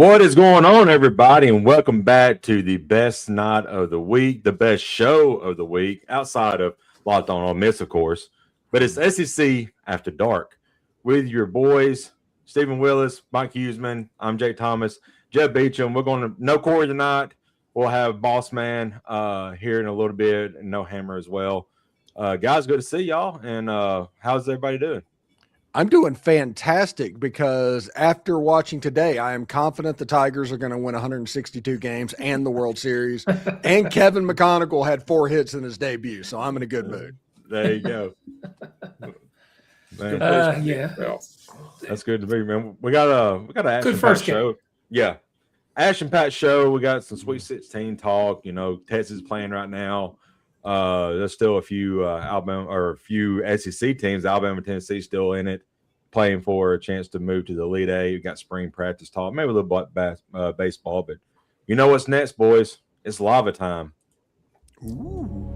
What is going on, everybody, and welcome back to the best night of the week, the best show of the week, outside of Locked On Ole Miss, of course. But it's SEC After Dark with your boys, Stephen Willis, Mike Huseman. I'm Jake Thomas, Jeff Beecham. We're going to no Corey tonight. We'll have Boss Man here in a little bit, and no Hammer as well. Guys, good to see y'all. And how's everybody doing? I'm doing fantastic because after watching today, I am confident the Tigers are going to win 162 games and the World Series. And Kevin McConaughey had 4 hits in his debut, so I'm in a good mood. There you go. Yeah, that's good to be, man. We got an Ash good and first Pat game. show. Yeah, Ash and Pat show. We got some Sweet 16 talk. You know, Texas is playing right now. There's still a few Alabama or a few SEC teams, Alabama, Tennessee, still in it, playing for a chance to move to the Elite Eight. You got spring practice talk, maybe a little bit baseball, but you know what's next, boys? It's lava time. Ooh.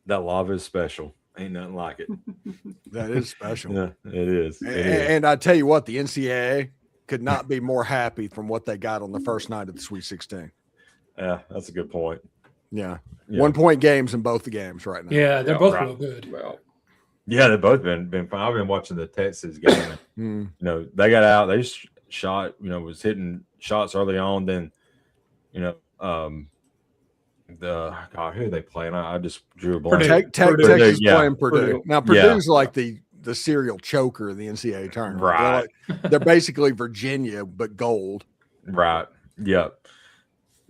That lava is special. Ain't nothing like it. That is special. Yeah, it is. And I tell you what, the NCAA could not be more happy from what they got on the first night of the Sweet 16. Yeah, that's a good point. Yeah. 1 point games in both the games right now. Yeah, they're both real good. Well, yeah, they've both been fun. I've been watching the Texas game. You know, they got out, they shot, was hitting shots early on. Then, who are they playing? I just drew a blank. Texas playing Purdue. Now Purdue's Yeah. like the serial choker of the NCAA tournament. Right. They're basically Virginia but gold. Right. Yep.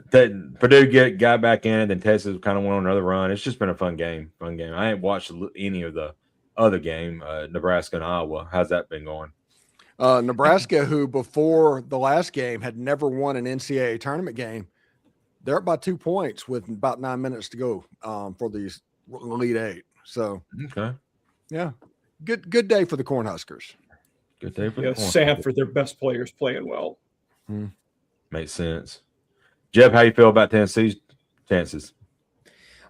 Purdue got back in, then Texas kind of went on another run. It's just been a fun game. I ain't watched any of the other game, Nebraska and Iowa. How's that been going? Nebraska, who before the last game had never won an NCAA tournament game, they're up by 2 points with about 9 minutes to go for the Elite Eight. So, okay, yeah, good day for the Cornhuskers. Good day for the Cornhuskers. Sanford, their best players playing well. Makes sense. Jeb, how you feel about Tennessee's chances?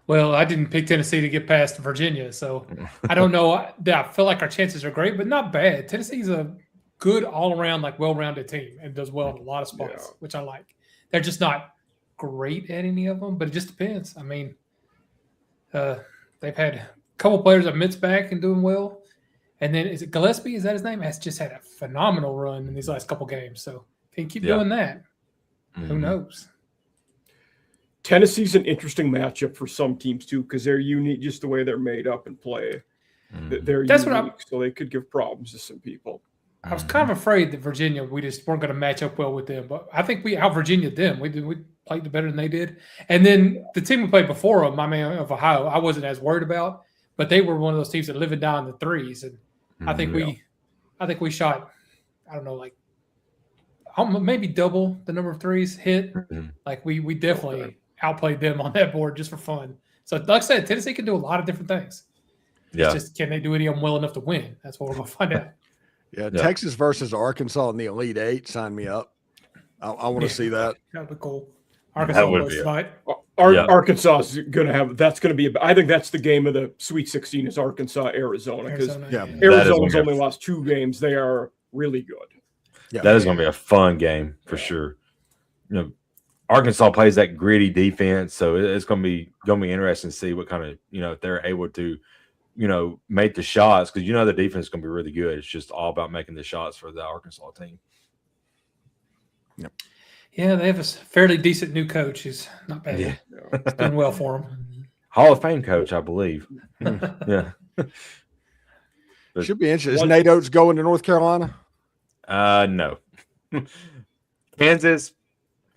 Well, I didn't pick Tennessee to get past Virginia, so I don't know. I feel like our chances are great, but not bad. Tennessee's a good all-around, well-rounded team and does well in a lot of spots, which I like. They're just not great at any of them, but it just depends. I mean, they've had a couple players that Mitt's back and doing well, and then is it Gillespie? Is that his name? Has just had a phenomenal run in these last couple games. So if he can keep doing that, who knows? Tennessee's an interesting matchup for some teams too because they're unique, just the way they're made up and play. They're unique, so they could give problems to some people. I was kind of afraid that Virginia, we just weren't going to match up well with them, but I think we out Virginia them. We played better than they did. And then the team we played before them, my man of Ohio, I wasn't as worried about, but they were one of those teams that living down the threes. And I think we shot, I don't know, maybe double the number of threes hit. We definitely outplayed them on that board just for fun. So like I said, Tennessee can do a lot of different things. Yeah. It's just, can they do any of them well enough to win? That's what we're going to find out. Yeah, Texas versus Arkansas in the Elite Eight. Sign me up. I want to see that. That would be cool. Arkansas would be fight. Arkansas is going to have. That's going to be. I think that's the game of the Sweet 16 is Arkansas Arizona because Arizona's only lost 2 games. They are really good. Yeah, that is going to be a fun game for sure. Arkansas plays that gritty defense, so it's going to be interesting to see what kind of if they're able to. Make the shots because the defense is going to be really good. It's just all about making the shots for the Arkansas team. Yep. Yeah, they have a fairly decent new coach. He's not bad. Yeah. It's done well for him. Hall of Fame coach, I believe. Yeah. But should be interesting. Is Nate Oates going to North Carolina? No. Kansas.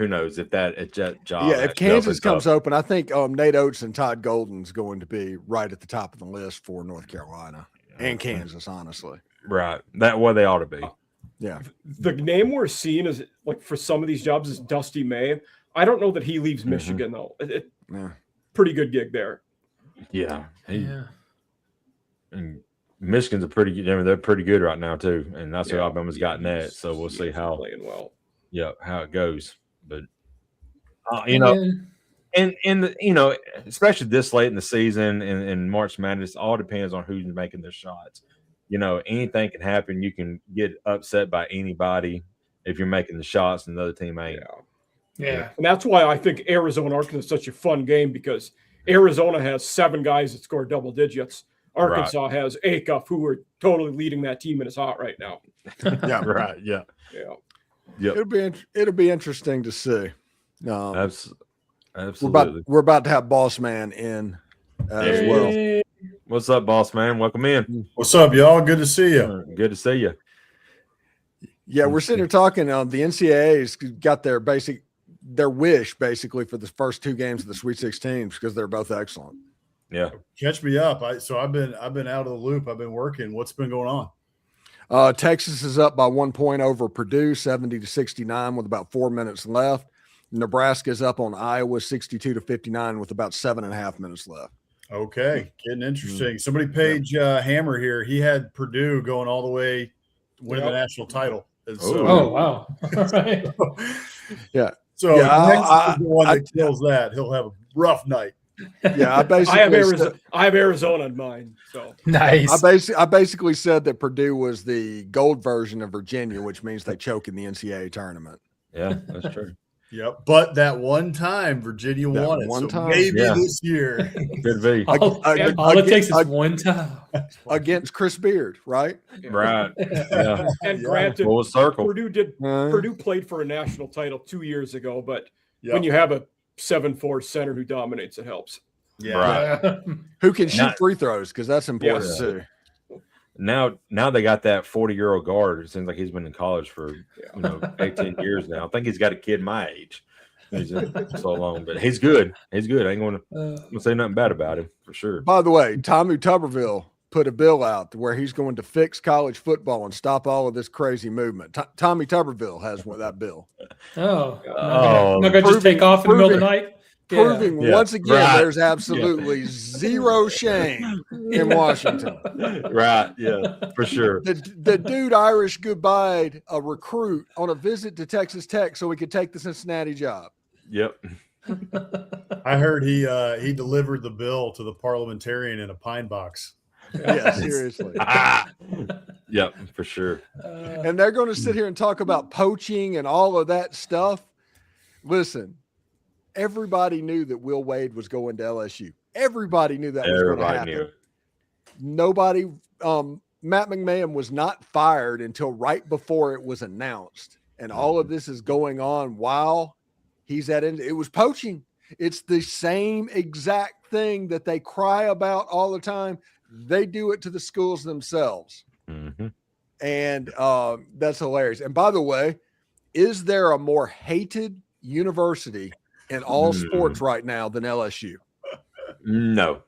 Who knows if that job? Yeah, if Kansas comes open, I think Nate Oates and Todd Golden's going to be right at the top of the list for North Carolina and Kansas, honestly. Right, that what they ought to be. Yeah, the name we're seeing is for some of these jobs is Dusty May. I don't know that he leaves Michigan though. Pretty good gig there. Yeah, and Michigan's a pretty good. I mean, they're pretty good right now too, and that's what Alabama's got net. So we'll see how playing well. how it goes. But you know, and you know, especially this late in the season in March Madness, all depends on who's making their shots. You know, anything can happen. You can get upset by anybody if you're making the shots and the other team ain't. Yeah. And that's why I think Arizona-Arkansas is such a fun game, because Arizona has 7 guys that score double digits. Arkansas has Acuff, who are totally leading that team and is hot right now. Yeah, right. Yeah. It'll be interesting to see. Absolutely. We're about to have Boss Man in as well. What's up, Boss Man? Welcome in. What's up, y'all? Good to see you. Good to see you. Yeah, we're sitting here talking. The NCAA's got their wish basically for the first 2 games of the Sweet 16 because they're both excellent. Yeah, catch me up. I've been out of the loop. I've been working. What's been going on? Texas is up by 1 point over Purdue, 70-69 with about 4 minutes left. Nebraska is up on Iowa, 62-59 with about 7.5 minutes left. Okay, getting interesting. Somebody page Hammer here. He had Purdue going all the way, winning the national title. So, wow! Yeah. So next the one that kills that, he'll have a rough night. Yeah, I have Arizona in mind. So nice. I basically said that Purdue was the gold version of Virginia, which means they choke in the NCAA tournament. Yeah, that's true. Yep, but that one time Virginia won it. One time, maybe this year. Could be. All it takes is one time against Chris Beard, right? Right. Yeah. And granted, full circle. Purdue played for a national title 2 years ago, but when you have a 7'4" center who dominates, it helps. Yeah. Right. Who can shoot free throws, because that's important too. Now they got that 40-year-old guard. It seems like he's been in college for 18 years now. I think he's got a kid my age. He's so long, but he's good. He's good. I ain't going to say nothing bad about him for sure. By the way, Tommy Tuberville put a bill out where he's going to fix college football and stop all of this crazy movement. Tommy Tuberville has that bill. I'm not going to just take off in the middle of the night. Proving once again there's absolutely zero shame in Washington. Right, yeah, for sure. The dude Irish goodbye a recruit on a visit to Texas Tech so he could take the Cincinnati job. Yep. I heard he delivered the bill to the parliamentarian in a pine box. Yeah, seriously. Yep, for sure. And they're going to sit here and talk about poaching and all of that stuff. Listen. Everybody knew that Will Wade was going to LSU. Everybody knew that was going to happen. Knew. Nobody, Matt McMahon was not fired until right before it was announced. And all of this is going on while he's it was poaching. It's the same exact thing that they cry about all the time. They do it to the schools themselves. Mm-hmm. And that's hilarious. And by the way, is there a more hated university in all sports right now than LSU? No,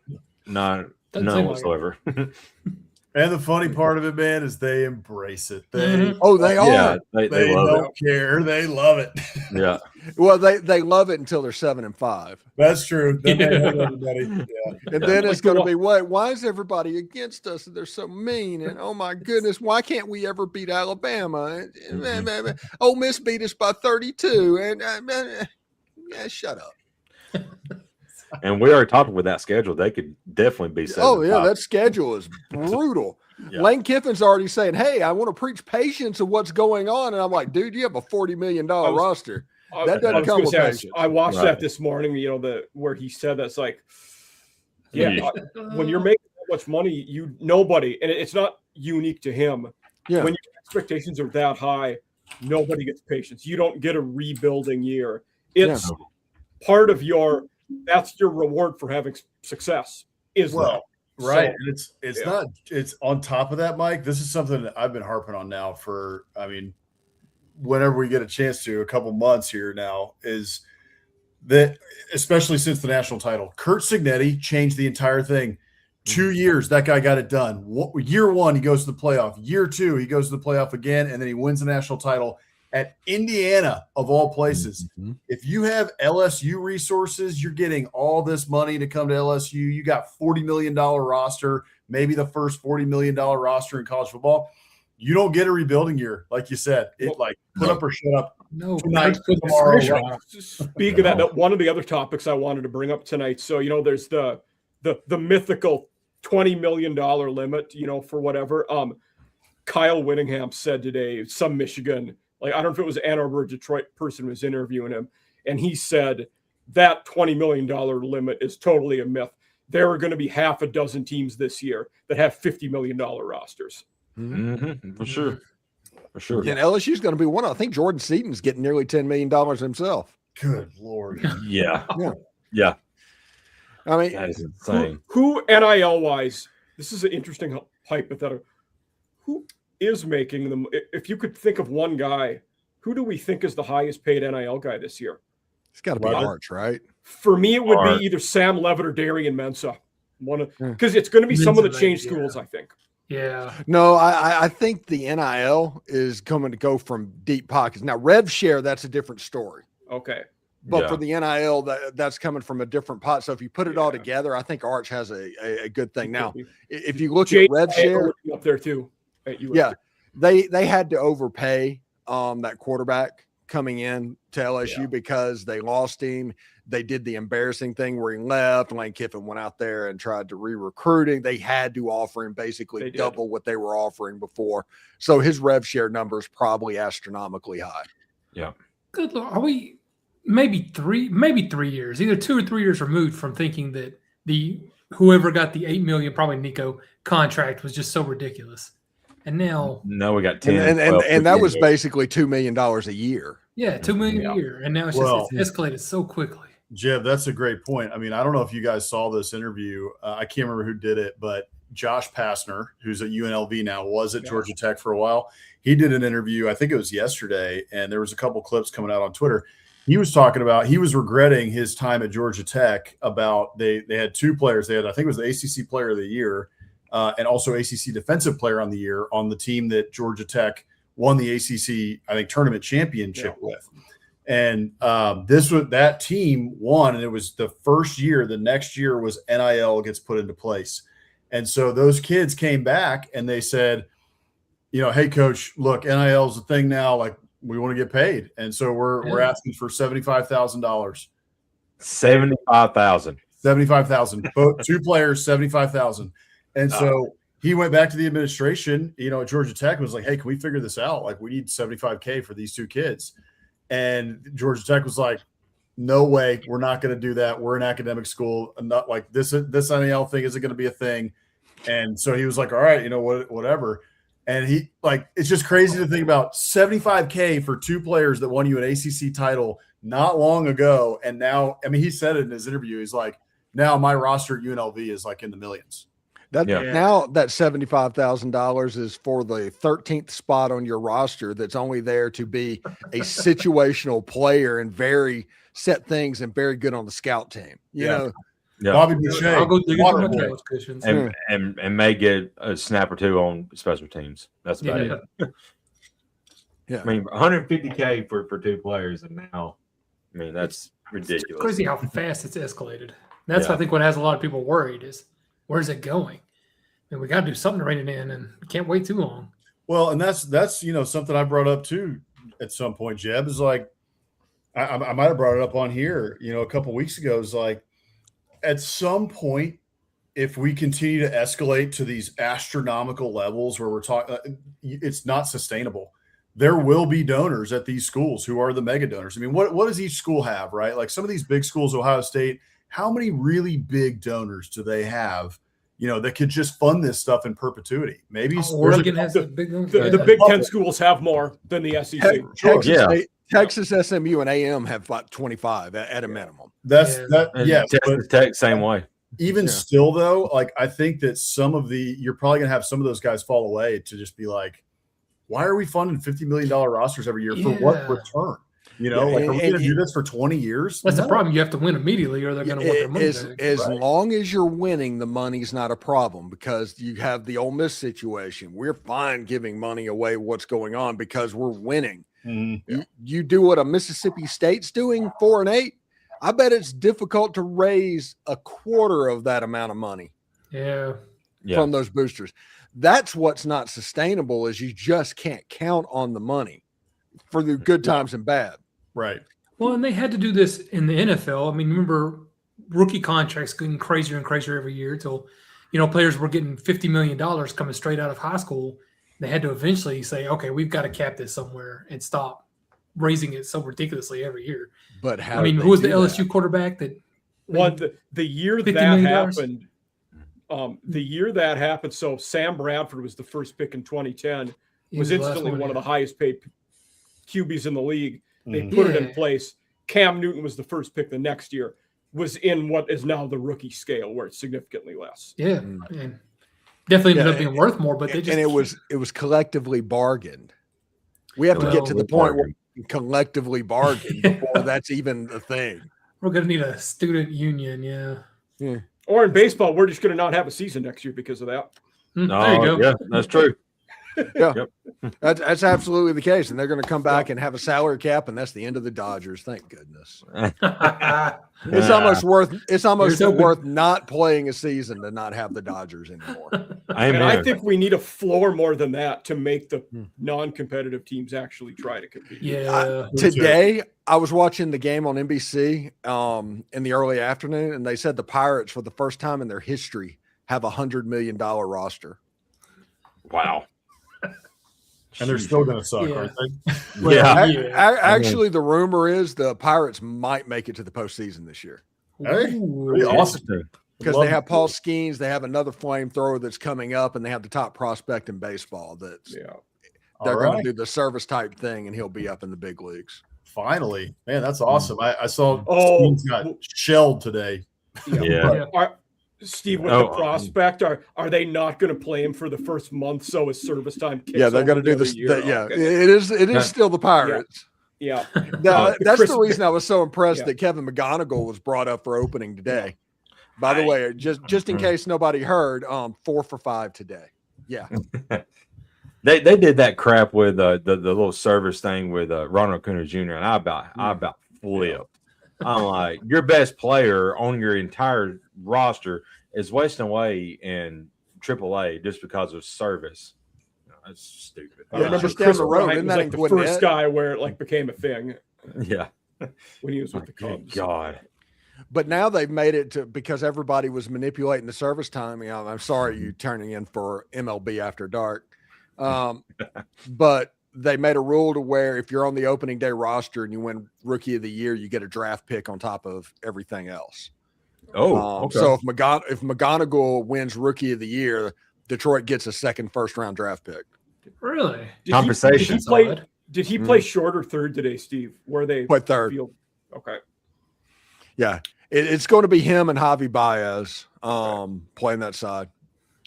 none whatsoever. And the funny part of it, man, is they embrace it. They are. Yeah, they don't care. They love it. Yeah. Well, they love it until they're 7-5. That's true. Then they hate everybody. Yeah. And then it's going to be, why is everybody against us? And they're so mean. And oh my goodness, why can't we ever beat Alabama? And Ole Miss beat us by 32. And shut up. And we already talked with that schedule. They could definitely be 7-5. Oh, yeah, that schedule is brutal. Yeah. Lane Kiffin's already saying, hey, I want to preach patience of what's going on. And I'm like, dude, you have a $40 million roster. That doesn't come with patience. I watched that this morning, where he said that's like, when you're making that much money, nobody, and it's not unique to him. Yeah. When your expectations are that high, nobody gets patience. You don't get a rebuilding year. It's part of that's your reward for having success. Right. And it's on top of that, Mike. This is something that I've been harping on now for, whenever we get a chance to, a couple months here now, is that, especially since the national title, Curt Cignetti changed the entire thing. 2 years, that guy got it done. Year 1, he goes to the playoff. Year 2, he goes to the playoff again, and then he wins the national title at Indiana, of all places. Mm-hmm. If you have LSU resources, you're getting all this money to come to LSU. You got $40 million roster, maybe the first $40 million roster in college football. You don't get a rebuilding year, like you said. Put up or shut up No, tonight, put the tomorrow. pressure on. Speaking of that, one of the other topics I wanted to bring up tonight. So, there's the mythical $20 million limit, for whatever. Kyle Whittingham said today, some Michigan, I don't know if it was Ann Arbor or Detroit person was interviewing him, and he said that $20 million limit is totally a myth. There are going to be half a dozen teams this year that have $50 million rosters. Mm-hmm. For sure. For sure. And LSU's going to be one. I think Jordan Seaton's getting nearly $10 million himself. Good Lord. Yeah. Yeah. Yeah. I mean, That is insane. Who NIL wise, this is an interesting hypothetical. Who is making them? If you could think of one guy, who do we think is the highest paid NIL guy this year? it's got to be Levitt. Arch, right? For me, it would Art. be either Sam Levitt or Darian Mensah. Because it's going to be some of the Mensah, change yeah. schools, I think. Yeah. No, I think the NIL is coming to go from deep pockets. Now, rev share, that's a different story. Okay. But Yeah. for the NIL, that's coming from a different pot. So if you put it all together, I think Arch has a good thing. Now, if you look at rev share, up there too. At USC. yeah, they had to overpay that quarterback coming in to LSU because they lost him. They did the embarrassing thing where he left. Lane Kiffin went out there and tried to re-recruiting. They had to offer him basically double what they were offering before. So his rev share number is probably astronomically high. Yeah. Good Lord. Are we maybe 3 years, either 2 or 3 years removed from thinking that whoever got the $8 million, probably Nico, contract was just so ridiculous? And now we got 10. And that was basically $2 million a year. Yeah, $2 million a year. And now it's it's escalated so quickly. Jeb, that's a great point. I mean, I don't know if you guys saw this interview. I can't remember who did it, but Josh Pastner, who's at UNLV now, was at Georgia Tech for a while. He did an interview, I think it was yesterday, and there was a couple clips coming out on Twitter. He was talking about, he was regretting his time at Georgia Tech about they had two players. They had, I think it was the ACC Player of the Year and also ACC Defensive Player on the Year on the team that Georgia Tech won the ACC, I think, tournament championship with. And that team won, and it was the first year. The next year was NIL gets put into place. And so those kids came back and they said, hey, coach, look, NIL is a thing now. Like, we want to get paid. And so we're asking for $75,000. 75,000. 75,000. Both two players, 75,000. And so he went back to the administration, at Georgia Tech and was like, hey, can we figure this out? Like, we need $75K for these two kids. And Georgia Tech was like, no way, we're not going to do that. We're an academic school. And not like this NIL thing isn't going to be a thing. And so he was like, all right, whatever. And he it's just crazy to think about $75K for two players that won you an ACC title not long ago. And now, I mean, he said it in his interview. He's like, now my roster at UNLV is like in the millions. Now that $75,000 is for the 13th spot on your roster that's only there to be a situational player and very set things and very good on the scout team. You know, Bobby Boucher, I'll go dig into my couch cushions. And may get a snap or two on special teams. That's about it. Yeah. I mean, $150K for two players, and now, I mean, that's ridiculous. It's crazy how fast it's escalated. That's I think what has a lot of people worried is where's it going? And we got to do something to rein it in, and we can't wait too long. Well, and that's something I brought up too at some point. Jeb is like, I might have brought it up on here, a couple of weeks ago. Is like, at some point, if we continue to escalate to these astronomical levels where we're talking, it's not sustainable. There will be donors at these schools who are the mega donors. I mean, what does each school have, right? Like some of these big schools, Ohio State, how many really big donors do they have? That could just fund this stuff in perpetuity. Maybe Oregon has a big one. The Big Ten schools have more than the SEC. Texas, SMU, and AM have about 25 at a minimum. Texas Tech, same way. Even still, though, I think that you're probably going to have some of those guys fall away to just be like, why are we funding $50 million rosters every year for what return? Are we going to do this for 20 years? That's the problem. You have to win immediately or they're going to want their money back. As long as you're winning, the money's not a problem because you have the Ole Miss situation. We're fine giving money away what's going on because we're winning. Mm-hmm. You do what a Mississippi State's doing, 4-8. I bet it's difficult to raise a quarter of that amount of money from those boosters. That's what's not sustainable is you just can't count on the money. for the good times and bad. Right. Well, and they had to do this in the NFL. I mean, remember rookie contracts getting crazier and crazier every year till, players were getting $50 million coming straight out of high school. They had to eventually say, okay, we've got to cap this somewhere and stop raising it so ridiculously every year. But how? who was the LSU quarterback that? The year that happened. The year that happened, so Sam Bradford was the first pick in 2010. Was instantly one of the highest paid QBs in the league. They put it in place. Cam Newton was the first pick the next year. Was in what is now the rookie scale, where it's significantly less. Yeah, and definitely ended up being worth more. But it was collectively bargained. We have to get to the point where we can collectively bargain before that's even a thing. We're gonna need a student union, yeah. Or in baseball, we're just going to not have a season next year because of that. There you go. Yeah, that's true. Yeah, that's absolutely the case, and they're going to come back and have a salary cap, and that's the end of the Dodgers. Thank goodness. It's almost worth not playing a season to not have the Dodgers anymore. And I think we need a floor more than that to make the non-competitive teams actually try to compete. Yeah. Today, I was watching the game on NBC in the early afternoon, and they said the Pirates, for the first time in their history, have $100 million roster. Wow. And they're still going to suck, aren't they? Actually, the rumor is the Pirates might make it to the postseason this year. Hey, pretty awesome. Because they have Paul Skeens, they have another flamethrower that's coming up, and they have the top prospect in baseball. They're going to do the service type thing, and he'll be up in the big leagues. Finally, man, that's awesome. I saw Skeens got shelled today. Steve, with the prospect, are they not going to play him for the first month so his service time kicks? Yeah, they're going to do this. It is still the Pirates. Yeah. That's the reason I was so impressed that Kevin McGonigal was brought up for opening today. By the way, just in case nobody heard, 4 for 5 today. Yeah. They did that crap with the little service thing with Ronald Acuna Jr. and I about flipped. I'm like, your best player on your entire roster is wasting away in AAA just because of service. That's stupid. I remember Chris Bryant was like the first guy where it became a thing. Yeah, when he was with the Cubs. God. But now they've made it to, because everybody was manipulating the service time. I'm sorry you turning in for MLB After Dark, but they made a rule to where if you're on the opening day roster and you win Rookie of the Year, you get a draft pick on top of everything else. Okay. So if McGonigal wins Rookie of the Year, Detroit gets a second first-round draft pick. Really? Compensation. Did he play short or third today, Steve? Where they played third? Okay. Yeah, it's going to be him and Javi Baez playing that side.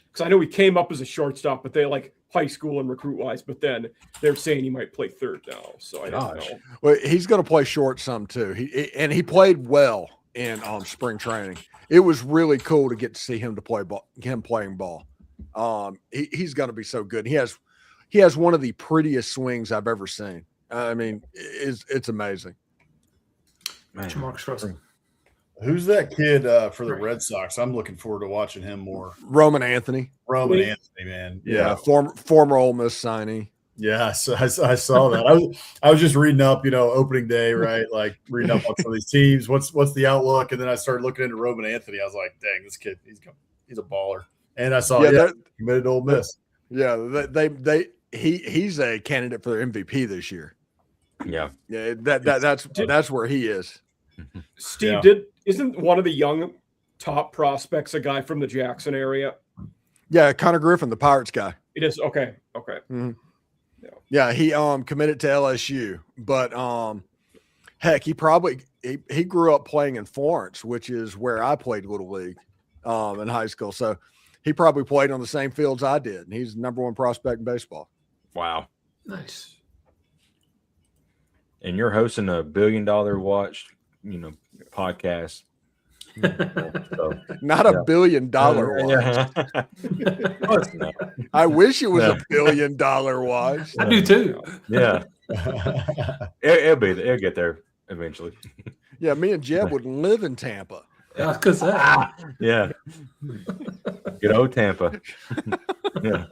Because I know he came up as a shortstop, but they high school and recruit-wise, but then they're saying he might play third now. So I don't know. Well, he's going to play short some too. He played well in spring training. It was really cool to get to see him playing ball. He's going to be so good. He has one of the prettiest swings I've ever seen. I mean, it's amazing. Marcus Russell. Who's that kid for the Red Sox? I'm looking forward to watching him more. Roman Anthony, man. Yeah, former Ole Miss signee. Yeah, so I saw that. I was just reading up, opening day, right? Like reading up on some of these teams. What's the outlook? And then I started looking into Roman Anthony. I was like, dang, this kid, he's a baller. And I saw committed to Ole Miss. Yeah, he's a candidate for their MVP this year. Yeah, that's where he is. Steve, isn't one of the young top prospects a guy from the Jackson area? Yeah, Connor Griffin, the Pirates guy. It is okay. Mm-hmm. Yeah, he committed to LSU, but heck, he grew up playing in Florence, which is where I played Little League in high school. So he probably played on the same fields I did, and he's the number one prospect in baseball. Wow, nice. And you're hosting a $1 billion watched, podcast. Not $1 billion watch. I wish it was $1 billion watch. I do too. Yeah. It'll get there eventually. Yeah, me and Jeb would live in Tampa. Yeah, because yeah. Good old Tampa. Yeah.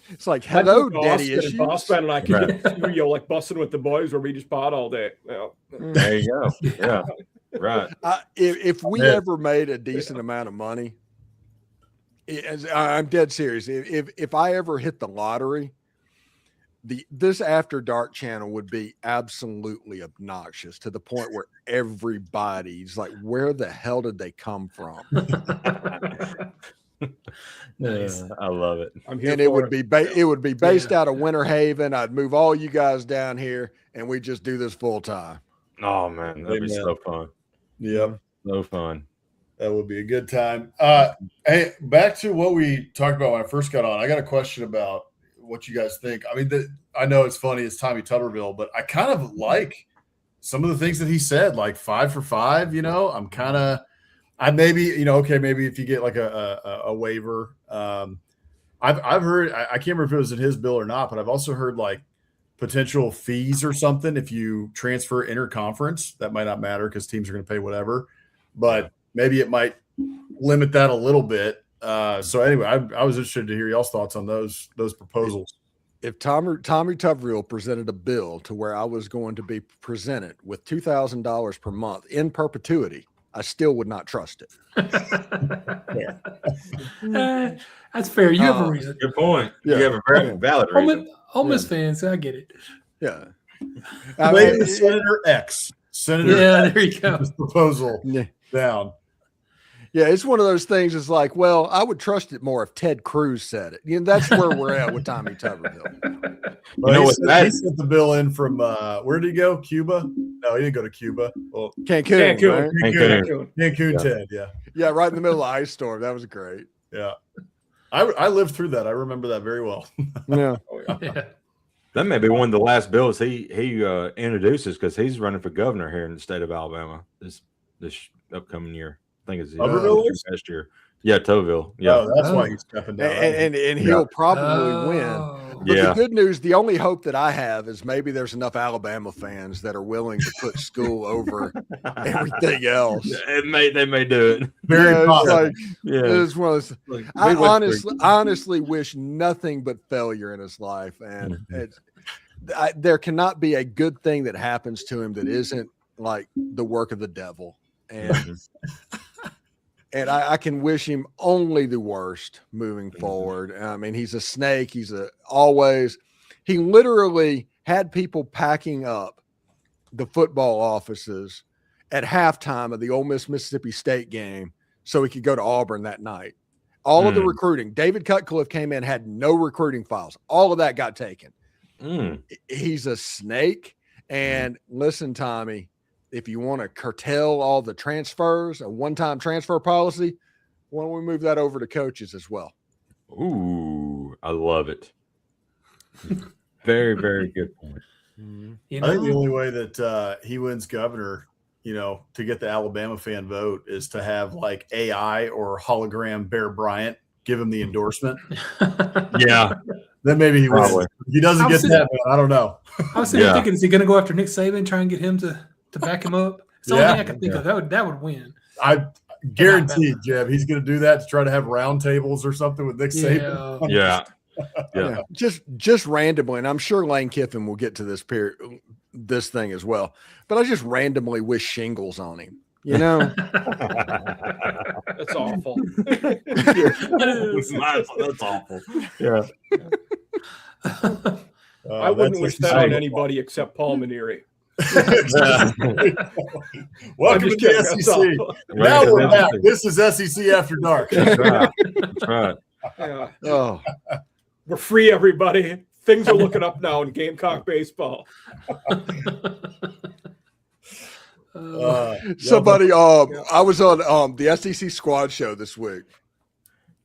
It's like, hello, Austin daddy and issues. Bossman and I could get studio like busting with the boys where we just pot all day. Yeah. There you go. Yeah. Right. If we ever made a decent amount of money, I'm dead serious. If I ever hit the lottery, this After Dark channel would be absolutely obnoxious to the point where everybody's like, where the hell did they come from? Nice. I love it. I'm here And for it would be based Yeah. out of Winter Haven. I'd move all you guys down here and we just do this full time. Oh man, that'd be so fun. Yep. So fun. That would be a good time. Hey, back to what we talked about when I first got on. I got a question about what you guys think. I mean, I know it's funny, it's Tommy Tuberville, but I kind of like some of the things that he said, like 5 for 5. Maybe if you get like a waiver. I've heard, I can't remember if it was in his bill or not, but I've also heard like potential fees or something if you transfer interconference. That might not matter because teams are going to pay whatever, but maybe it might limit that a little bit. So anyway, I was interested to hear y'all's thoughts on those proposals. If Tommy Tuberville presented a bill to where I was going to be presented with $2,000 per month in perpetuity, I still would not trust it. That's fair. You have a reason. Good point. Yeah. You have a very valid reason. Ole Miss fans, I get it. Yeah. Lay Senator X. Senator Yeah, X there you go. this proposal Yeah. down. Yeah, it's one of those things. It's like, well, I would trust it more if Ted Cruz said it. That's where we're at with Tommy Tuberville. Well, he sent the bill in from where did he go? Cuba? No, he didn't go to Cuba. Well, Cancun. Right? Cancun, Ted. Yeah, yeah, right in the middle of the ice storm. That was great. yeah. I lived through that. I remember that very well. Yeah. Yeah. That may be one of the last bills he introduces because he's running for governor here in the state of Alabama this upcoming year. I think it's last year. Yeah, Toville. Yeah, that's why he's stepping down. And he'll probably win. But the good news, the only hope that I have is maybe there's enough Alabama fans that are willing to put school over everything else. They may do it. Very possible. It's one of those, I honestly wish nothing but failure in his life, and there cannot be a good thing that happens to him that isn't like the work of the devil. And and I can wish him only the worst moving forward. I mean, he's a snake. He literally had people packing up the football offices at halftime of the Ole Miss Mississippi State game so he could go to Auburn that night. All of the recruiting. David Cutcliffe came in, had no recruiting files. All of that got taken. He's a snake. And listen, Tommy, if you want to curtail all the transfers, a one-time transfer policy, why don't we move that over to coaches as well? Ooh, I love it. Very, very good point. I think the only way that he wins governor, to get the Alabama fan vote is to have like AI or hologram Bear Bryant give him the endorsement. Yeah. Then maybe he wins. He doesn't get that, man. I don't know. I was thinking, is he going to go after Nick Saban, try and get him to back him up? It's the only thing I can think of. That would win. I guarantee, Jeb, he's going to do that to try to have round tables or something with Nick Saban. Yeah. Just randomly, and I'm sure Lane Kiffin will get to this thing as well. But I just randomly wish shingles on him. That's awful. That's awful. Yeah. I wouldn't wish that on anybody except Paul Maneri. Welcome to the SEC. Now we're back. This is SEC After Dark. That's right. Yeah. Oh, We're free, everybody. Things are looking up now in Gamecock baseball. Somebody, I was on the SEC Squad show this week,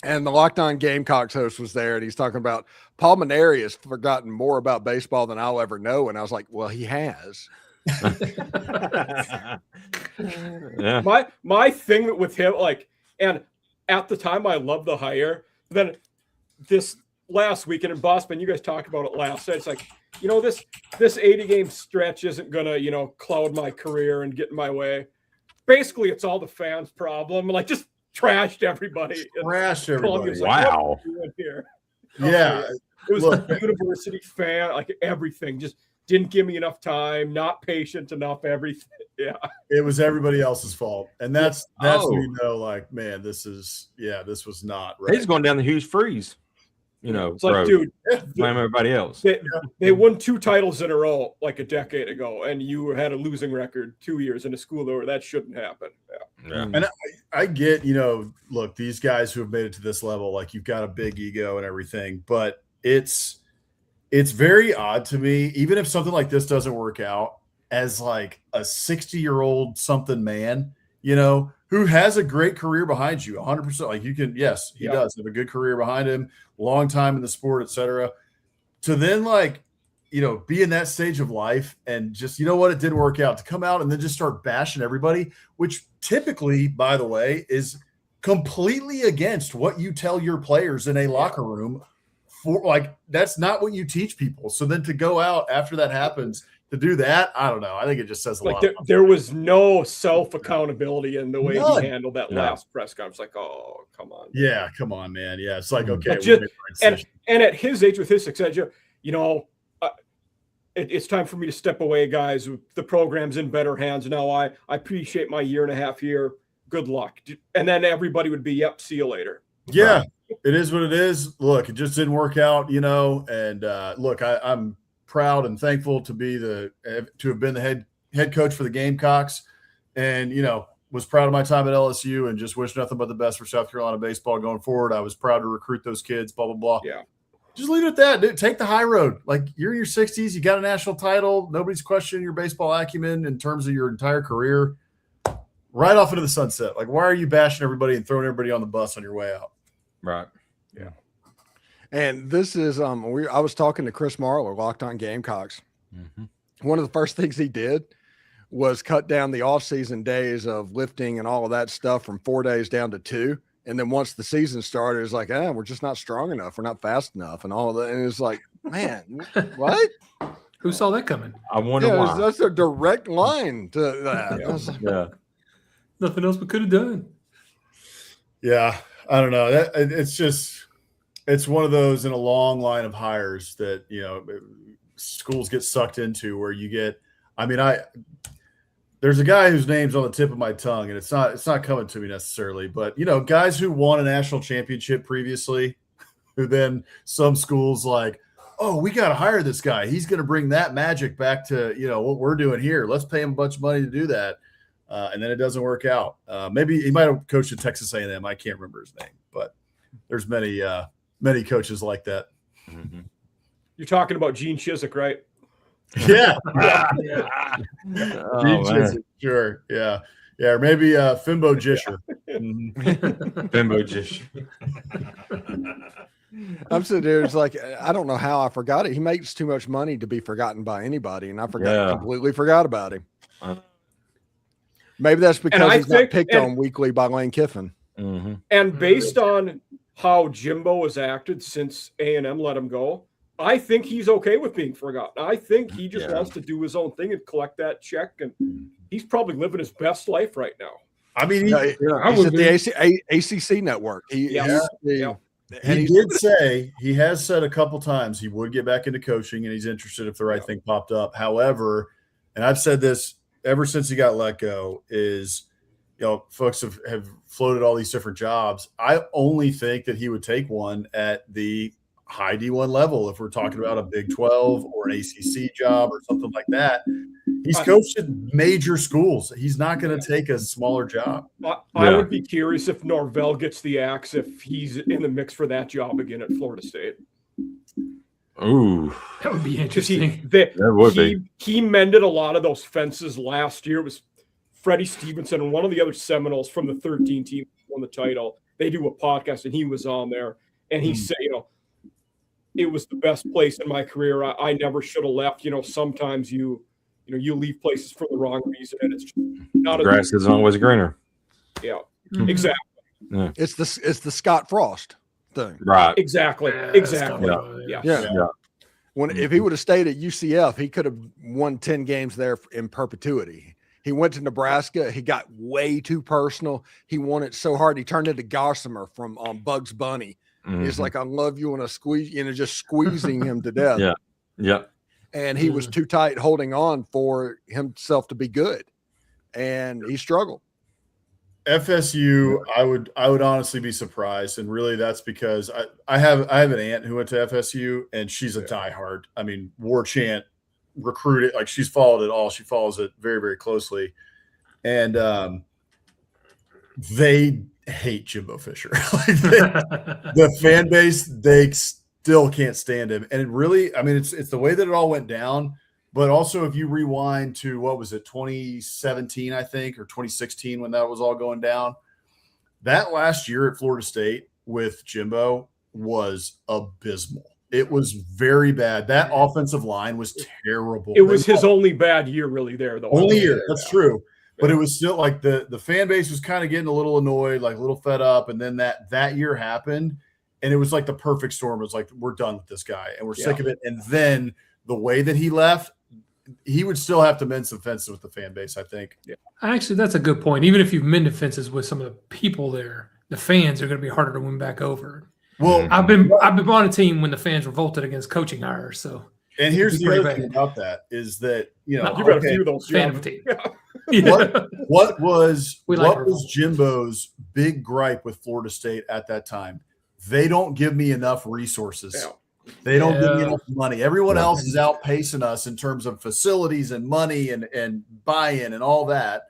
and the Locked On Gamecocks host was there, and he's talking about Paul Maneri has forgotten more about baseball than I'll ever know. And I was like, well, he has. Yeah. My thing with him, and at the time I loved the hire. Then this last weekend in Boston, you guys talked about it last night. It's like, this 80 game stretch isn't gonna, cloud my career and get in my way. Basically, it's all the fans' problem. Just trashed everybody. Trashed everybody. Like, wow. here? Yeah. It was a university fan, like everything. Just didn't give me enough time, not patient enough, everything. Yeah. It was everybody else's fault. And that's when you know, like, man, this was not right. He's going down the Hughes freeze. You know, it's like, dude, blame everybody else. They won 2 titles in a row like a decade ago, and you had a losing record 2 years in a school where that shouldn't happen. Yeah. And I get, you know, look, these guys who have made it to this level, like, you've got a big ego and everything, but it's very odd to me, even if something like this doesn't work out, as like a 60-year-old something man, you know, who has a great career behind you, 100%. Like, you can, yes, he does have a good career behind him, long time in the sport, etc. To then, like, you know, be in that stage of life and just, you know what, it didn't work out, to come out and then just start bashing everybody, which typically, by the way, is completely against what you tell your players in a locker room. For, like, that's not what you teach people. So then to go out after that happens to do that, I don't know. I think it just says a lot. There was no self-accountability in the way he handled that last press conference. Like, oh, come on. Yeah, come on, man. Yeah, it's like, okay. And at his age, with his success, you know, it's time for me to step away, guys. The program's in better hands now. I appreciate my 1.5 years here. Good luck. And then everybody would be, yep, see you later. Yeah, it is what it is. Look, it just didn't work out, you know. And look, I'm proud and thankful to have been the head coach for the Gamecocks, and, you know, was proud of my time at LSU, and just wish nothing but the best for South Carolina baseball going forward. I was proud to recruit those kids, blah, blah, blah. Yeah. Just leave it at that, dude. Take the high road. Like, you're in your 60s, you got a national title. Nobody's questioning your baseball acumen in terms of your entire career. Right off into the sunset. Like, why are you bashing everybody and throwing everybody on the bus on your way out? Right. Yeah. And this is I was talking to Chris Marlowe, Locked On Gamecocks. Mm-hmm. One of the first things he did was cut down the off-season days of lifting and all of that stuff from 4 days down to 2. And then once the season started, it's like, we're just not strong enough. We're not fast enough and all of that. And it's like, man, what? Who saw that coming? I wonder why. That's a direct line to that. Yeah. Like, Nothing else we could have done. Yeah, I don't know. It's one of those in a long line of hires that, you know, schools get sucked into, where you get, there's a guy whose name's on the tip of my tongue, and it's not coming to me necessarily, but, you know, guys who won a national championship previously, who then some schools like, oh, we got to hire this guy. He's going to bring that magic back to, you know, what we're doing here. Let's pay him a bunch of money to do that. And then it doesn't work out. Maybe he might have coached at Texas A&M. I can't remember his name, but there's many coaches like that. Mm-hmm. You're talking about Gene Chizik, right? Yeah. Oh, Chizik, sure. Yeah. Yeah. Or maybe Fimbo Jisher. Bimbo Jish. I'm sitting there, it's like, I don't know how I forgot it. He makes too much money to be forgotten by anybody, and I completely forgot about him. Maybe that's because he's not picked on weekly by Lane Kiffin. Mm-hmm. And based on how Jimbo has acted since A&M let him go, I think he's okay with being forgotten. I think he just wants to do his own thing and collect that check, and he's probably living his best life right now. I mean, he's at the ACC network. He has said a couple times he would get back into coaching, and he's interested if the right thing popped up. However, and I've said this ever since he got let go, is, you know, folks have floated all these different jobs. I only think that he would take one at the high D1 level. If we're talking about a Big 12 or an ACC job or something like that, he's coached at major schools. He's not going to take a smaller job. I would be curious if Norvell gets the axe, if he's in the mix for that job again at Florida State. Ooh, that would be interesting. He mended a lot of those fences last year. It was Freddie Stevenson and one of the other Seminoles from the 13 team won the title. They do a podcast, and he was on there, and he said, you know, it was the best place in my career. I never should have left. You know, sometimes you leave places for the wrong reason, and it's just not. Grass isn't always greener. Yeah, exactly. Yeah. It's the Scott Frost thing, right? Exactly. Yeah. If he would have stayed at UCF, he could have won 10 games there in perpetuity. He went to Nebraska. He got way too personal. He won it so hard he turned into Gossamer from Bugs Bunny. He's like, I love you, and just squeezing him to death. Yeah. Yeah. And he was too tight holding on for himself to be good. And he struggled. FSU, I would honestly be surprised, and really that's because I have an aunt who went to FSU, and she's a diehard. I mean, War Chant recruited, like she's followed it all. She follows it very, very closely, and they hate Jimbo Fisher. The fan base, they still can't stand him, and it really, I mean, it's the way that it all went down. But also, if you rewind to, what was it, 2017, I think, or 2016, when that was all going down, that last year at Florida State with Jimbo was abysmal. It was very bad. That offensive line was terrible. It was his only bad year, really, there, though. Only year, that's true. But it was still like the fan base was kind of getting a little annoyed, like a little fed up. And then that year happened, and it was like the perfect storm. It was like, we're done with this guy, and we're sick of it. And then the way that he left, he would still have to mend some fences with the fan base, I think. Yeah. Actually, that's a good point. Even if you've mended fences with some of the people there, the fans are going to be harder to win back over. Well, I've been on a team when the fans revolted against coaching hires. So, and here's the other thing about that is that, you know, you've got a few of those. Fan of a team. What was Jimbo's big gripe with Florida State at that time? They don't give me enough resources. Yeah. They don't give me enough money. Everyone else is outpacing us in terms of facilities and money and buy-in and all that.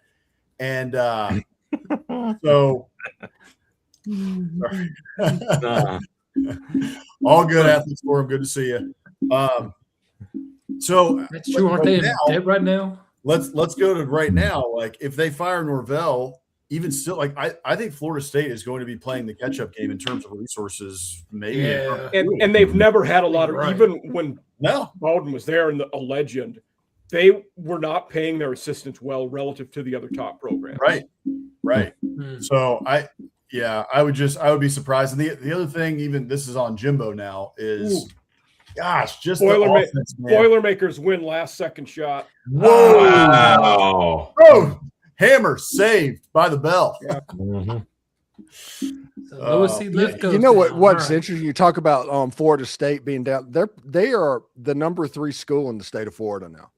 And so all good athletes for them. Good to see you. So that's true. Aren't they dead right now? Let's go to right now. Like, if they fire Norvell, even still, like I think Florida State is going to be playing the catch-up game in terms of resources. Maybe, and they've never had a lot of even when Bowden was there and a legend, they were not paying their assistants well relative to the other top programs. Right. So I would be surprised. And the other thing, even this is on Jimbo now, is just Boilermakers win last second shot. Whoa! Wow. Bro, hammer saved by the bell. Yeah. You know what's interesting? You talk about Florida State being down. They are the number 3 school in the state of Florida now.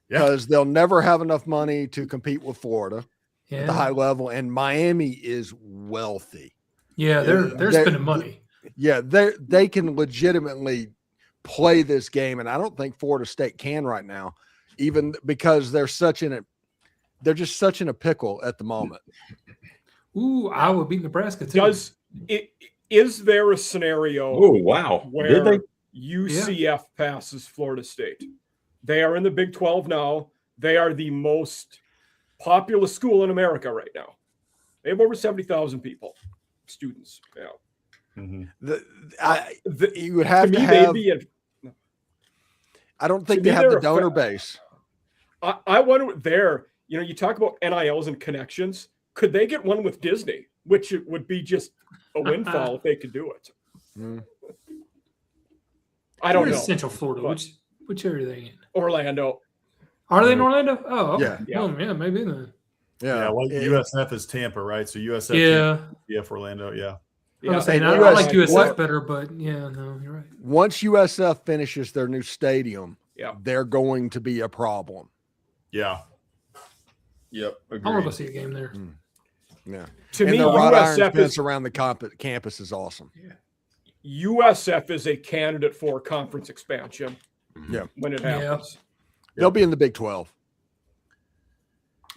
Because they'll never have enough money to compete with Florida at the high level, and Miami is wealthy. Yeah, they're spending money. Yeah, they can legitimately play this game, and I don't think Florida State can right now, even because they're just such in a pickle at the moment. Ooh, Iowa beat Nebraska too. Is there a scenario? Oh wow! Where UCF passes Florida State? They are in the Big 12 now. They are the most populous school in America right now. They have over 70,000 students. Yeah. Mm-hmm. You would have to have. I don't think they have the donor base. I wonder there. You know, you talk about NILs and connections. Could they get one with Disney, which would be just a windfall if they could do it? I don't know. Central Florida. Which area are they in? Orlando. Are they in Orlando? Oh, okay. Yeah. Oh, yeah, maybe then. Yeah. Well, USF is Tampa, right? So USF. Yeah. Orlando. Yeah. I was saying, I like USF better, but no, you're right. Once USF finishes their new stadium, they're going to be a problem. Yeah. Yep. I want to go see a game there. Yeah. To me, the wrought iron USF fence around the campus is awesome. Yeah. USF is a candidate for conference expansion. Yeah. When it happens. They'll be in the Big 12.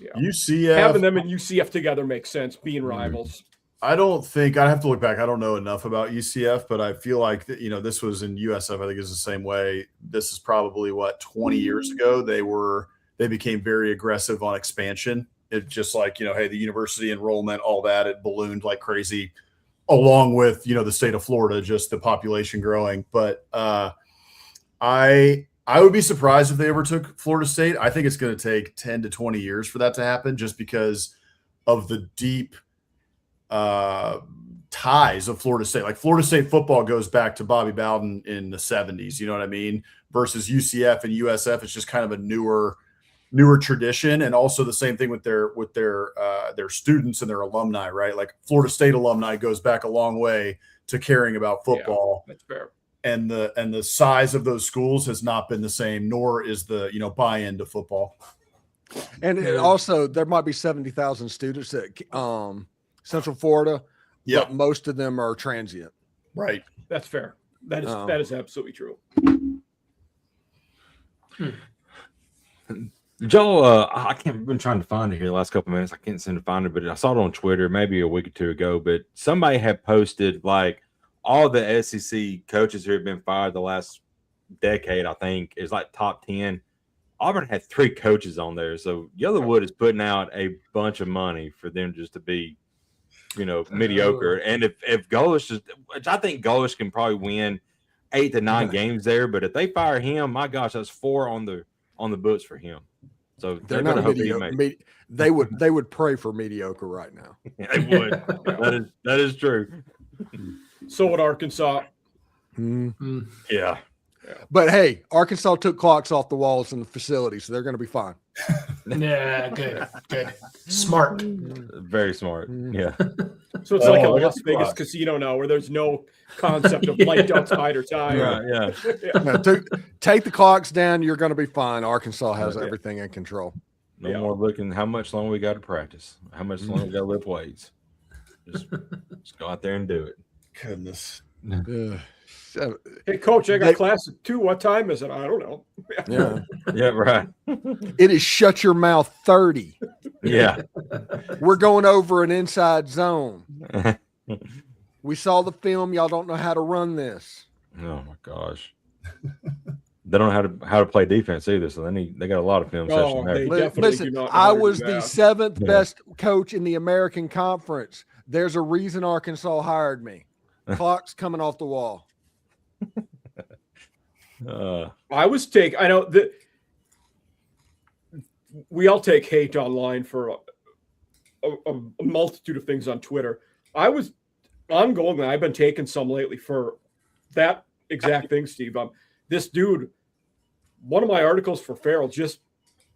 Yeah. UCF. Having them and UCF together makes sense, being rivals. I don't think I have to look back. I don't know enough about UCF, but I feel like this was in USF. I think it's the same way. This is probably 20 years ago. They became very aggressive on expansion. It just like, hey, the university enrollment, all that, it ballooned like crazy, along with the state of Florida, just the population growing. But I would be surprised if they ever took Florida State. I think it's going to take 10 to 20 years for that to happen, just because of the deep ties of Florida State. Like, Florida State football goes back to Bobby Bowden in the 70s, you know what I mean? Versus UCF and USF, it's just kind of a newer newer tradition, and also the same thing with their students and their alumni, right? Like Florida State alumni goes back a long way to caring about football. Yeah, that's fair. And the size of those schools has not been the same, nor is the buy-in to football. And also, there might be 70,000 students at Central Florida, but most of them are transient. Right. That's fair. That is absolutely true. Joel, I've been trying to find it here the last couple of minutes. I can't seem to find it, but I saw it on Twitter maybe a week or two ago. But somebody had posted like all the SEC coaches who have been fired the last decade, I think, is like top 10. Auburn had 3 coaches on there. So Yellowwood is putting out a bunch of money for them just to be, mediocre. And if Golish is, which I think Golish can probably win 8 to 9 games there, but if they fire him, my gosh, that's 4 on the books for him. So they're not mediocre. They would pray for mediocre right now. They would. That is true. So would Arkansas. Mm-hmm. Yeah. But hey, Arkansas took clocks off the walls in the facility, so they're going to be fine. Yeah, good. Smart. Very smart. Yeah. So it's like a Las Vegas casino now where there's no concept of light outside or time. Right, yeah. No, take the clocks down. You're going to be fine. Arkansas has everything in control. No more looking how much longer we got to practice, how much longer we got to lift weights. Just go out there and do it. Goodness. Hey, Coach, I got class at 2. What time is it? I don't know. Yeah. Yeah, right. It is shut your mouth 30. Yeah. We're going over an inside zone. We saw the film. Y'all don't know how to run this. Oh my gosh. They don't know how to play defense either, so they got a lot of film sessions there. Listen, I was the 7th best coach in the American Conference. There's a reason Arkansas hired me. Clock's coming off the wall. I know that we all take hate online for a multitude of things on Twitter. I've been taking some lately for that exact thing, Steve. This dude, one of my articles for Farrell, just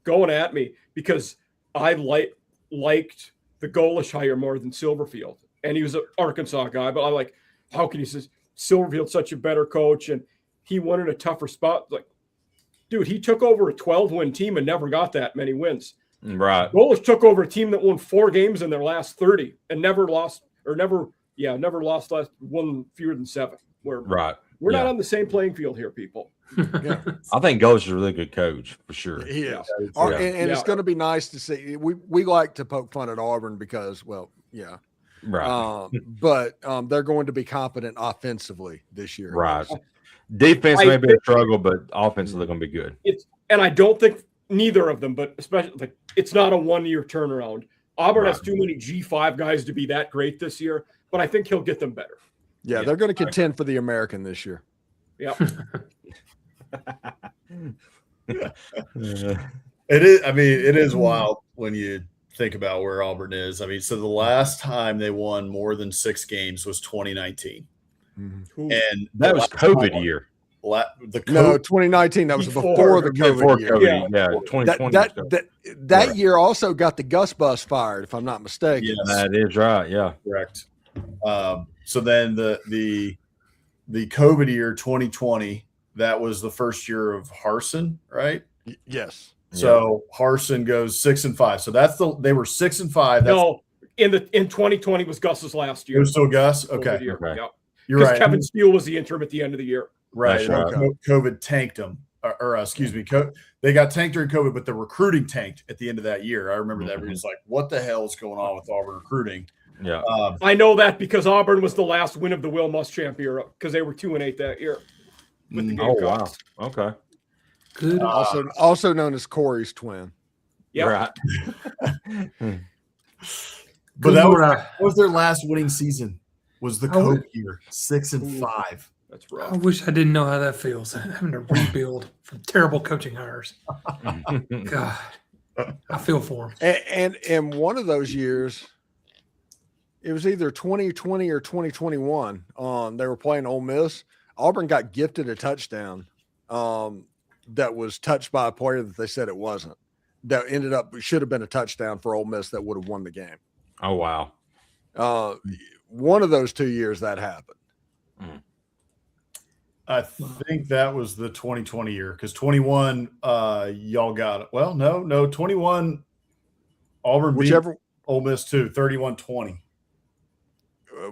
going at me because I liked the Golish hire more than Silverfield, and he was an Arkansas guy. But I like, how can you say Silverfield's such a better coach and he won in a tougher spot? Like, dude, he took over a 12-win team and never got that many wins. Right. Golish took over a team that won 4 games in their last 30 and never lost one fewer than 7. We're not on the same playing field here, people. Yeah. I think Golish is a really good coach for sure. He is. And it's going to be nice to see. We like to poke fun at Auburn because, right. But they're going to be competent offensively this year. Right. Defense may be a struggle, but offensively they're going to be good. And I don't think neither of them, but especially it's not a 1-year turnaround. Auburn has too many G5 guys to be that great this year, but I think he'll get them better. Yeah, they're going to contend for the American this year. Yeah. It is. I mean, it is wild when you think about where Auburn is. I mean, so the last time they won more than 6 games was 2019. Mm-hmm. And that was COVID year. No, 2019. That was before the COVID year. Yeah, 2020. That year also got the Gus Bus fired, if I'm not mistaken. Yes. That is right. Yeah, correct. So then the COVID year, 2020, that was the first year of Harsin, right? Yes. So Harsin goes 6-5. So they were 6-5. No, in 2020 was Gus's last year. It was still Gus. Okay. Okay. Yep. You're right. Kevin Steele was the interim at the end of the year. Right. Right. COVID tanked them. Excuse me. They got tanked during COVID, but the recruiting tanked at the end of that year. I remember that. Everyone's like, what the hell is going on with Auburn recruiting? Yeah. I know that because Auburn was the last win of the Will Muschamp era because they were 2-8 that year. With the Gamecocks. Wow. Okay. Good. Also known as Corey's twin. Yeah. Right. But that was their last winning season. Was the COVID year 6-5? That's rough. I wish I didn't know how that feels, having to rebuild from terrible coaching hires. God, I feel for them. And one of those years, it was either 2020 or 2021. They were playing Ole Miss. Auburn got gifted a touchdown that was touched by a player that they said it wasn't. that ended up should have been a touchdown for Ole Miss that would have won the game. Oh, wow. One of those 2 years that happened. I think that was the 2020 year because 21, y'all got it. Well, no, 21, Auburn beat Ole Miss too, 31-20.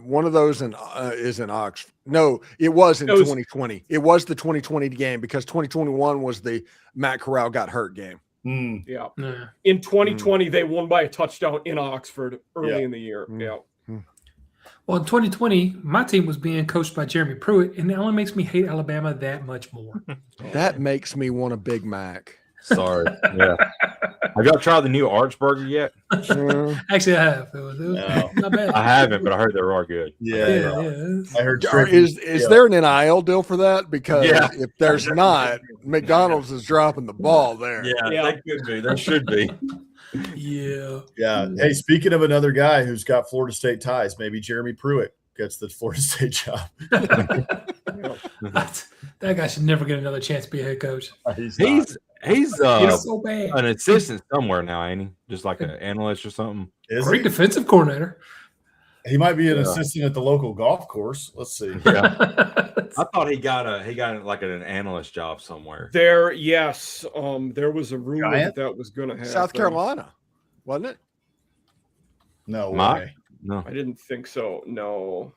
One of those is in Oxford. No, it was in 2020. It was the 2020 game because 2021 was the Matt Corral got hurt game. Yeah. In 2020, they won by a touchdown in Oxford early in the year. Yeah. Well, in 2020, my team was being coached by Jeremy Pruitt, and it only makes me hate Alabama that much more. That makes me want a Big Mac. Sorry. Yeah. Have y'all tried the new Archburger yet? Actually, I have. It was not bad. I haven't, but I heard they are good. Yeah. I heard. Is there an NIL deal for that? Because if there's not, McDonald's is dropping the ball there. Yeah, they could be. There should be. Yeah. Hey, speaking of another guy who's got Florida State ties, maybe Jeremy Pruitt gets the Florida State job. That guy should never get another chance to be a head coach. He's so bad. An assistant somewhere now, ain't he? Just like an analyst or something. Great defensive coordinator. He might be an assistant at the local golf course. Let's see. Yeah. I thought he got like an analyst job somewhere. There was a rumor that was going to happen. South Carolina, wasn't it? No way. No, I didn't think so. No.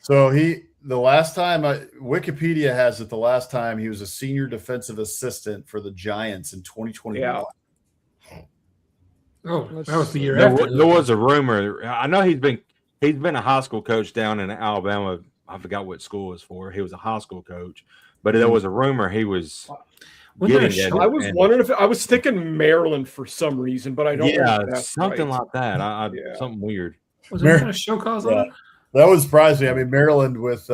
So the last time Wikipedia has it, the last time he was a senior defensive assistant for the Giants in 2021. Yeah. Oh, that was the year after. There was a rumor. I know he's been a high school coach down in Alabama. I forgot what school it was for. He was a high school coach, but there was a rumor he was. I was wondering if I was thinking Maryland for some reason, but I don't. Yeah, something like that. Something weird. Was there kind of show cause on it? That would surprise me. I mean, Maryland with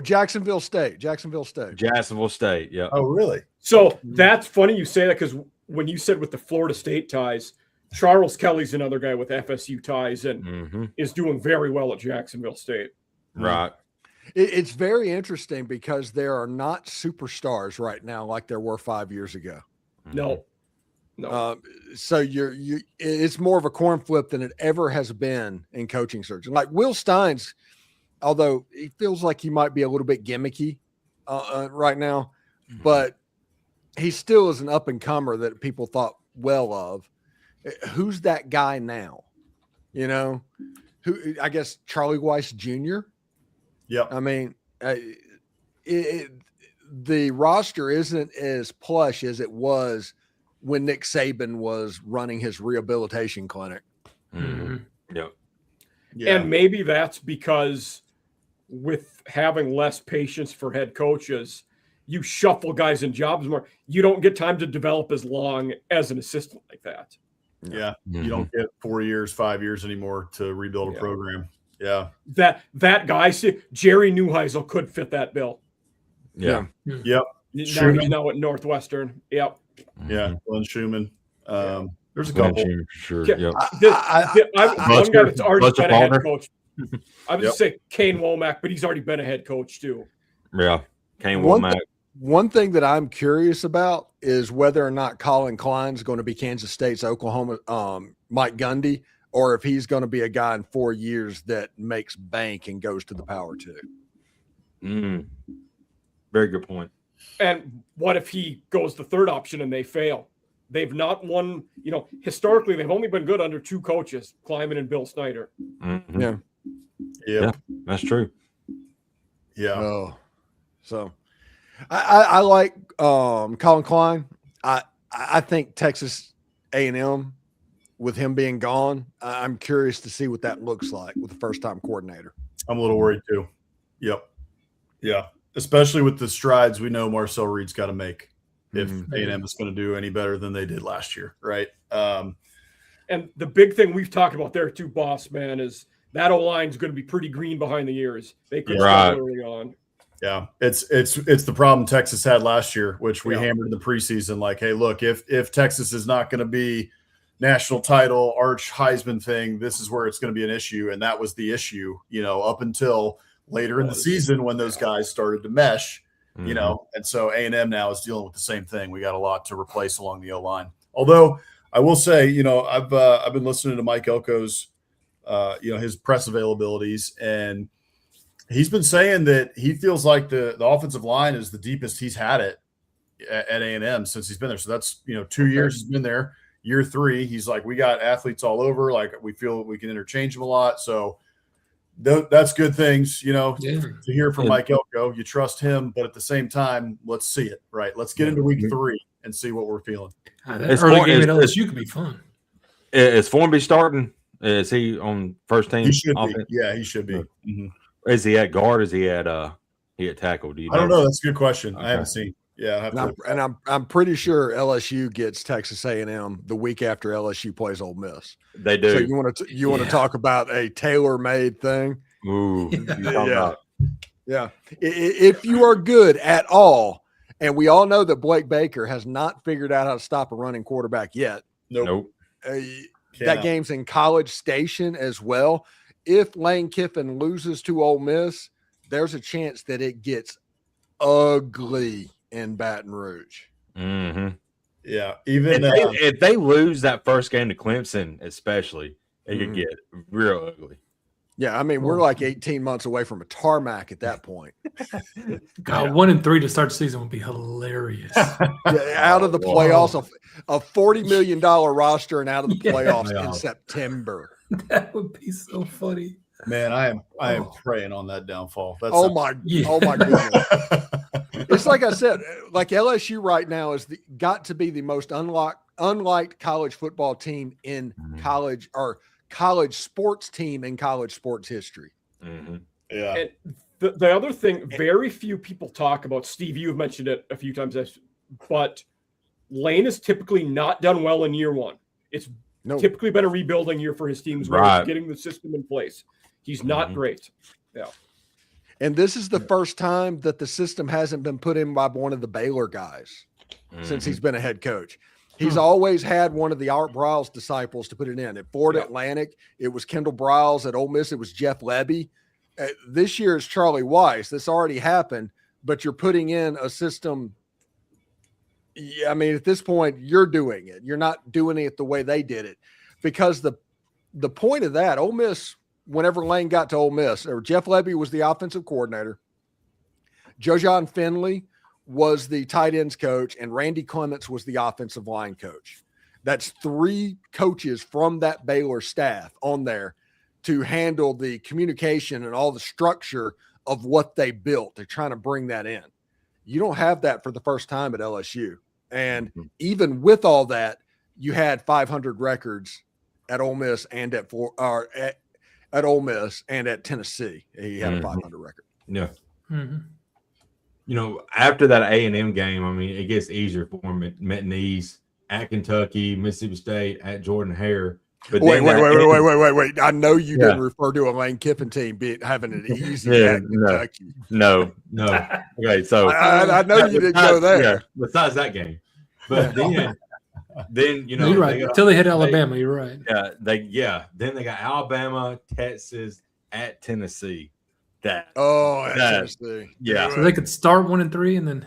Jacksonville State. Yeah. Oh, really? So that's funny you say that because when you said with the Florida State ties, Charles Kelly's another guy with FSU ties and is doing very well at Jacksonville State. Right. It's very interesting because there are not superstars right now like there were 5 years ago. No. So it's more of a coin flip than it ever has been in coaching search. Like Will Steins, although he feels like he might be a little bit gimmicky right now, but he still is an up and comer that people thought well of. Who's that guy now? You know, who I guess Charlie Weiss Jr. Yeah. I mean, the roster isn't as plush as it was when Nick Saban was running his rehabilitation clinic. Yep. Yeah. And maybe that's because with having less patience for head coaches, you shuffle guys in jobs more. You don't get time to develop as long as an assistant like that. Yeah. You don't get 4 years, 5 years anymore to rebuild a program. Yeah. That guy, Jerry Neuheisel could fit that bill. Yeah. Yep. Now at Northwestern. Yep. Yeah. Glenn Schumann. There's a couple. For sure. One guy that's already been a head coach. I would just say Kane Womack, but he's already been a head coach too. Yeah. Kane Womack. One thing that I'm curious about is whether or not Colin Klein's going to be Kansas State's Oklahoma Mike Gundy, or if he's going to be a guy in 4 years that makes bank and goes to the Power Two. Very good point. And what if he goes the third option and they fail? They've not won, historically, they've only been good under two coaches, Kleiman and Bill Snyder. Yeah, that's true. Yeah. So I like Colin Klein. I think Texas A&M, with him being gone, I'm curious to see what that looks like with the first-time coordinator. I'm a little worried too. Yep. Yeah. Especially with the strides we know Marcel Reed's got to make if A&M is going to do any better than they did last year, right? And the big thing we've talked about there too, boss man, is that O-line is going to be pretty green behind the ears. They could start early on. Yeah, it's the problem Texas had last year, which we hammered in the preseason. Like, hey, look, if Texas is not going to be national title, arch Heisman thing, this is where it's going to be an issue, and that was the issue, up until later in the season when those guys started to mesh, and so A&M now is dealing with the same thing. We got a lot to replace along the O-line. Although I will say, I've been listening to Mike Elko's, his press availabilities, and he's been saying that he feels like the offensive line is the deepest he's had it at A&M since he's been there. So that's 2 years he's been there. Year 3, he's like, we got athletes all over. Like, we feel we can interchange them a lot. So that's good things, to hear from Mike Elko. You trust him, but at the same time, let's see it, right? Let's get into week 3 and see what we're feeling. That early game at LSU could be fun. Is Formby starting? Is he on first team? He should be. Yeah, he should be. Mm-hmm. Is he at guard? Is he at tackle? Do you know? I don't know. That's a good question. Okay. I haven't seen. Yeah, I'm pretty sure LSU gets Texas A&M the week after LSU plays Ole Miss. They do. So you want to talk about a tailor-made thing? Ooh, yeah. If you are good at all, and we all know that Blake Baker has not figured out how to stop a running quarterback yet. Nope. That game's in College Station as well. If Lane Kiffin loses to Ole Miss, there's a chance that it gets ugly in Baton Rouge. Mm-hmm. Yeah, even if they lose that first game to Clemson, especially, it could get real ugly. Yeah, I mean, we're like 18 months away from a tarmac at that point. God, 1-3 to start the season would be hilarious. Out of the playoffs, a $40 million roster and out of the playoffs in September. That would be so funny. Man, I am praying on that downfall. Oh my goodness. It's like I said, like LSU right now is got to be the most unliked college football team in college, or college sports team in college sports history. Mm-hmm. Yeah. And the other thing, very few people talk about, Steve, you've mentioned it a few times, but Lane has typically not done well in year 1. It's typically been a rebuilding year for his teams, where he's getting the system in place. He's not great. Yeah. And this is the first time that the system hasn't been put in by one of the Baylor guys since he's been a head coach. He's always had one of the Art Briles disciples to put it in. At Florida Atlantic, it was Kendall Briles. At Ole Miss, it was Jeff Lebby. This year is Charlie Weiss. This already happened, but you're putting in a system. Yeah, I mean, at this point, you're doing it. You're not doing it the way they did it, because the point of that, Ole Miss, whenever Lane got to Ole Miss, or Jeff Lebby was the offensive coordinator, Jojon Finley was the tight ends coach, and Randy Clements was the offensive line coach. That's 3 coaches from that Baylor staff on there to handle the communication and all the structure of what they built. They're trying to bring that in. You don't have that for the first time at LSU. And even with all that, you had 500 records at Ole Miss and at Ole Miss and at Tennessee. He had a 500 record. Yeah. After that A&M game, I mean, it gets easier for him at Metnese, at Kentucky, Mississippi State, at Jordan Hare. But wait. I know you didn't refer to a Lane Kiffin team having it easy at Kentucky. No. Okay, so I know you didn't go there. Yeah, besides that game. But then you're right. Until they hit Alabama, you're right. Then they got Alabama, Texas, at Tennessee. Tennessee. Yeah. So they could start 1-3 and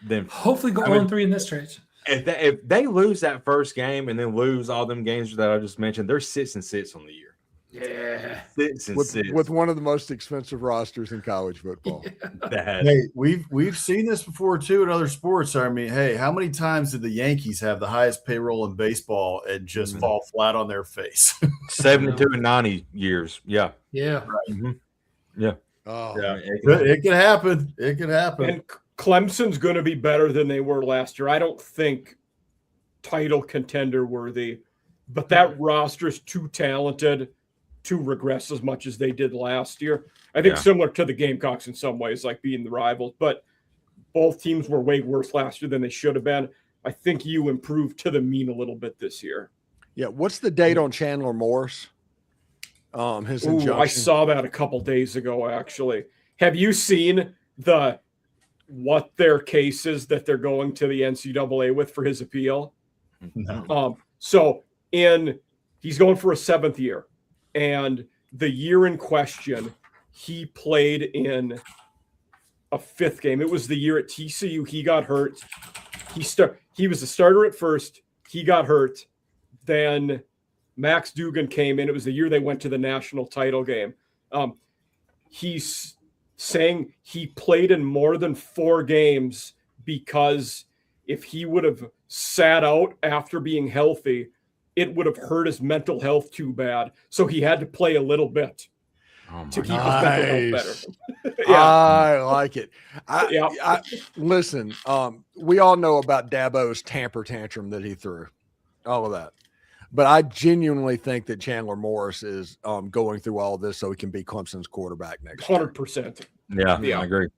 then hopefully go 1-3 in this stretch. If they lose that first game and then lose all them games that I just mentioned, they're 6-6 on the year. Yeah. 6-6 with one of the most expensive rosters in college football. Hey, we've seen this before too in other sports. I mean, hey, how many times did the Yankees have the highest payroll in baseball and just fall flat on their face? 72 and 90 years. Yeah. Yeah. Right. Yeah. Oh, yeah. It can happen. It can happen. And Clemson's going to be better than they were last year. I don't think title contender worthy, but that roster is too talented to regress as much as they did last year. I think similar to the Gamecocks in some ways, like being the rivals, but both teams were way worse last year than they should have been. I think you improved to the mean a little bit this year. Yeah. What's the date on Chandler Morris? His injunction. I saw that a couple days ago, actually. Have you seen what their case is that they're going to the NCAA with for his appeal? No. He's going for a 7th year, and the year in question, he played in a 5th game. It was the year at TCU. He got hurt. He was the starter at first. He got hurt. then Max Dugan came in. It was the year they went to the national title game. He's saying he played in more than 4 games because if he would have sat out after being healthy, it would have hurt his mental health too bad. So he had to play a little bit to keep his mental health better. Yeah. I like it. Listen, we all know about Dabo's temper tantrum that he threw, all of that. But I genuinely think that Chandler Morris is going through all of this so he can be Clemson's quarterback next year. 100%. Yeah, I agree.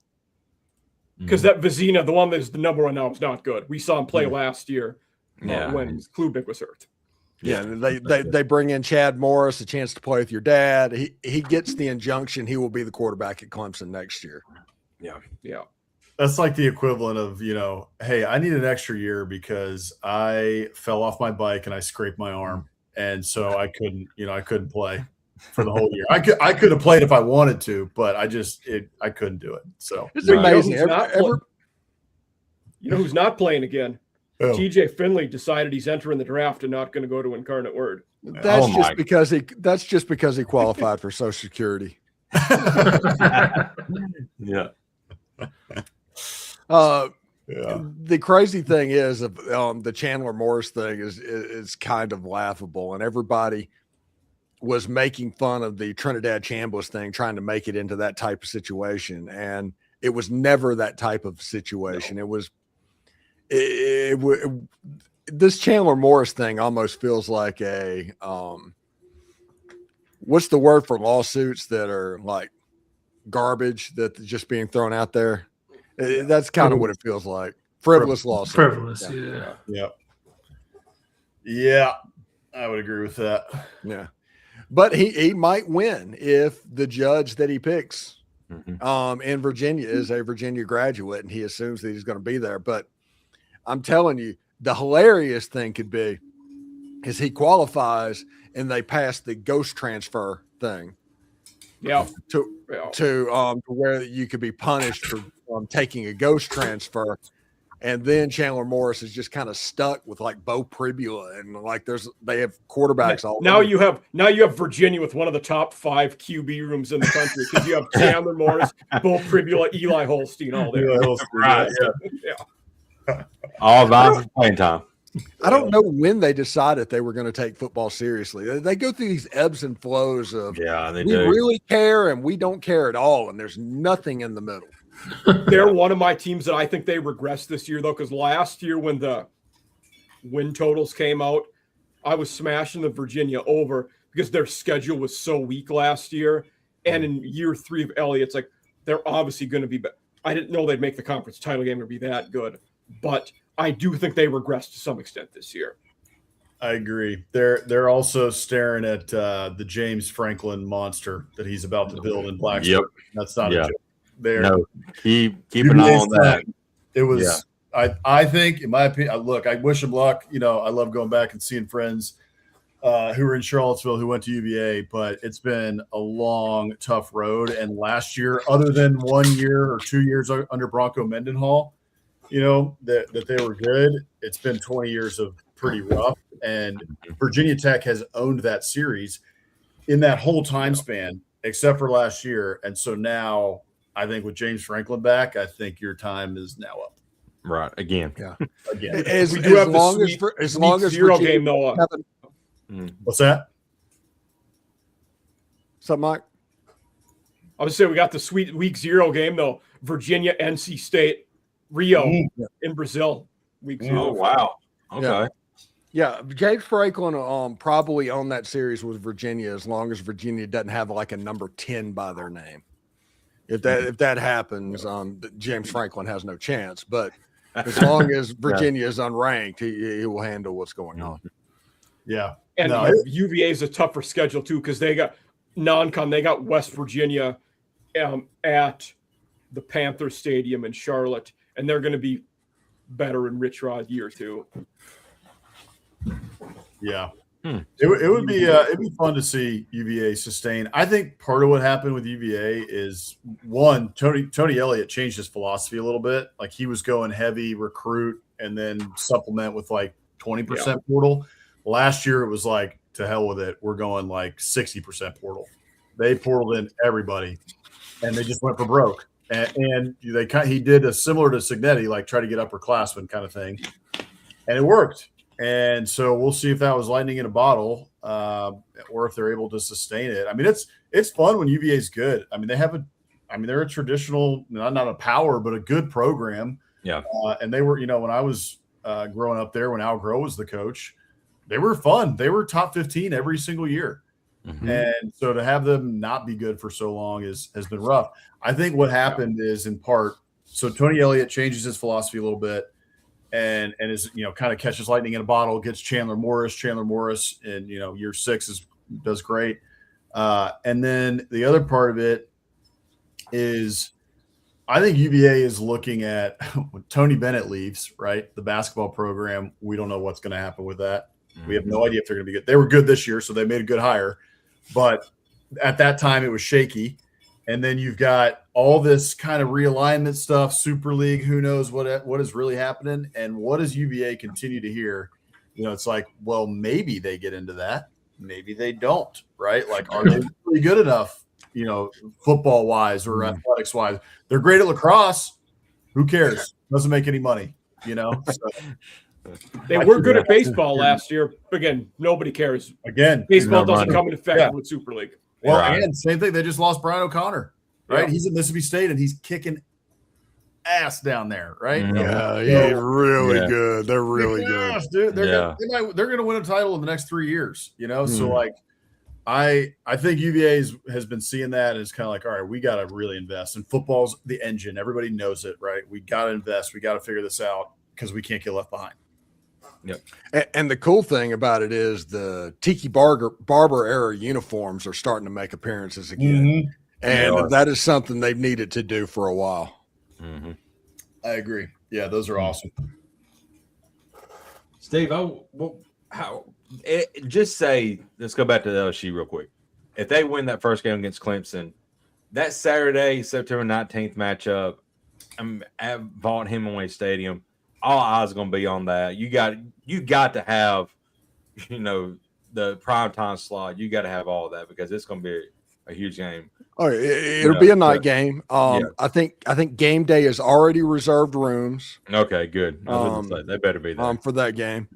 Because that Vizina, the one that's the number 1 now, is not good. We saw him play last year when Klubnik was hurt. Yeah, they bring in Chad Morris, a chance to play with your dad. He gets the injunction he will be the quarterback at Clemson next year. Yeah. That's like the equivalent of, hey, I need an extra year because I fell off my bike and I scraped my arm. And so I couldn't play for the whole year. I could have played if I wanted to, but I couldn't do it. So it's amazing. You know who's not playing again? Oh. TJ Finley decided he's entering the draft and not going to go to Incarnate Word. That's just because he qualified for Social Security. Yeah. The crazy thing is the Chandler Morris thing is kind of laughable, and everybody was making fun of the Trinidad Chambliss thing, trying to make it into that type of situation, and it was never that type of situation. No. This Chandler Morris thing almost feels like a what's the word for lawsuits that are like garbage that just being thrown out there? That's kind of what it feels like. Frivolous lawsuit. Frivolous, yeah. I would agree with that. Yeah, but he might win if the judge that he picks in Virginia is a Virginia graduate and he assumes that he's going to be there. But I'm telling you, the hilarious thing could be is he qualifies and they pass the ghost transfer thing. Yeah. To where you could be punished for taking a ghost transfer, and then Chandler Morris is just kind of stuck with like Bo Pribula and like they have quarterbacks all now. You have Virginia with one of the top 5 QB rooms in the country because you have Chandler Morris, Bo Pribula, Eli Holstein, all there. Right, yeah. All about playing time. I don't know when they decided they were going to take football seriously. They go through these ebbs and flows of we really care and we don't care at all, and there's nothing in the middle. They're one of my teams that I think they regressed this year, though, because last year when the win totals came out, I was smashing the Virginia over because their schedule was so weak last year. And in year 3 of Elliott's, like they're obviously going to be. I didn't know they'd make the conference title game or be that good, but I do think they regressed to some extent this year. I agree. They're also staring at the James Franklin monster that he's about to build in Blacksburg. Yep. That's not a joke. Keep an eye on that. It was. I think, in my opinion, look, I wish him luck. I love going back and seeing friends who are in Charlottesville who went to UVA, but it's been a long, tough road. And last year, other than 1 year or 2 years under Bronco Mendenhall, that they were good, it's been 20 years of pretty rough. And Virginia Tech has owned that series in that whole time span, except for last year. And so now I think with James Franklin back, I think your time is now up. Right. Again. Yeah. Again. As long as zero game though. What's that? What's up, Mike? I would say we got the week 0 game though. Virginia, NC State, Rio in Brazil. Week 0. Oh wow. Okay. Yeah, James Franklin probably owned that series with Virginia as long as Virginia doesn't have like a number 10 by their name. If that happens, James Franklin has no chance. But as long as Virginia is unranked, he will handle what's going on. Yeah. And UVA is a tougher schedule too because they got non-con. They got West Virginia at the Panther Stadium in Charlotte, and they're going to be better in Rich Rod year 2. Yeah. It would be it'd be fun to see UVA sustain. I think part of what happened with UVA is one, Tony Elliott changed his philosophy a little bit. Like he was going heavy recruit and then supplement with like 20% portal. Last year it was like, to hell with it. We're going like 60% portal. They portaled in everybody, and they just went for broke. And he did a similar to Signetti, like try to get upperclassmen kind of thing, and it worked. And so we'll see if that was lightning in a bottle, or if they're able to sustain it. I mean, it's fun when UVA is good. I mean, they're a traditional, not a power, but a good program. Yeah. And they were, when I was growing up there, when Al Groh was the coach, they were fun. They were top 15 every single year. Mm-hmm. And so to have them not be good for so long has been rough. I think what happened is in part, so Tony Elliott changes his philosophy a little bit and is, kind of catches lightning in a bottle, gets Chandler Morris in, year 6 does great. And then the other part of it is I think UVA is looking at when Tony Bennett leaves, right? The basketball program. We don't know what's going to happen with that. We have no idea if they're going to be good. They were good this year, so they made a good hire. But at that time, it was shaky. And then you've got all this kind of realignment stuff, Super League, who knows what is really happening. And what does UVA continue to hear? It's like, well, maybe they get into that. Maybe they don't, right? Like, are they really good enough, football-wise or athletics-wise? They're great at lacrosse. Who cares? Doesn't make any money, So. They were good at baseball last year. Again, nobody cares. Again, baseball doesn't come into effect with Super League. Well, and same thing. They just lost Brian O'Connor, right? Yeah. He's at Mississippi State, and he's kicking ass down there, right? Yeah, he's really good. They're really good, dude. They're going to win a title in the next 3 years. So like, I think UVA has been seeing that and it's kind of like, all right, we got to really invest. And football's the engine. Everybody knows it, right? We got to invest. We got to figure this out because we can't get left behind. Yep. And the cool thing about it is the Tiki Barber era uniforms are starting to make appearances again. Mm-hmm. And that is something they've needed to do for a while. Mm-hmm. I agree. Yeah, those are awesome. Steve, just say, let's go back to the LSU real quick. If they win that first game against Clemson, that Saturday, September 19th matchup at Vaughn Hemingway Stadium, all eyes are going to be on that. You got to have, the primetime slot. You got to have all of that because it's going to be a huge game. Oh, it'll be a night game. I think game day has already reserved rooms. Okay, good. I was going to say they better be there for that game.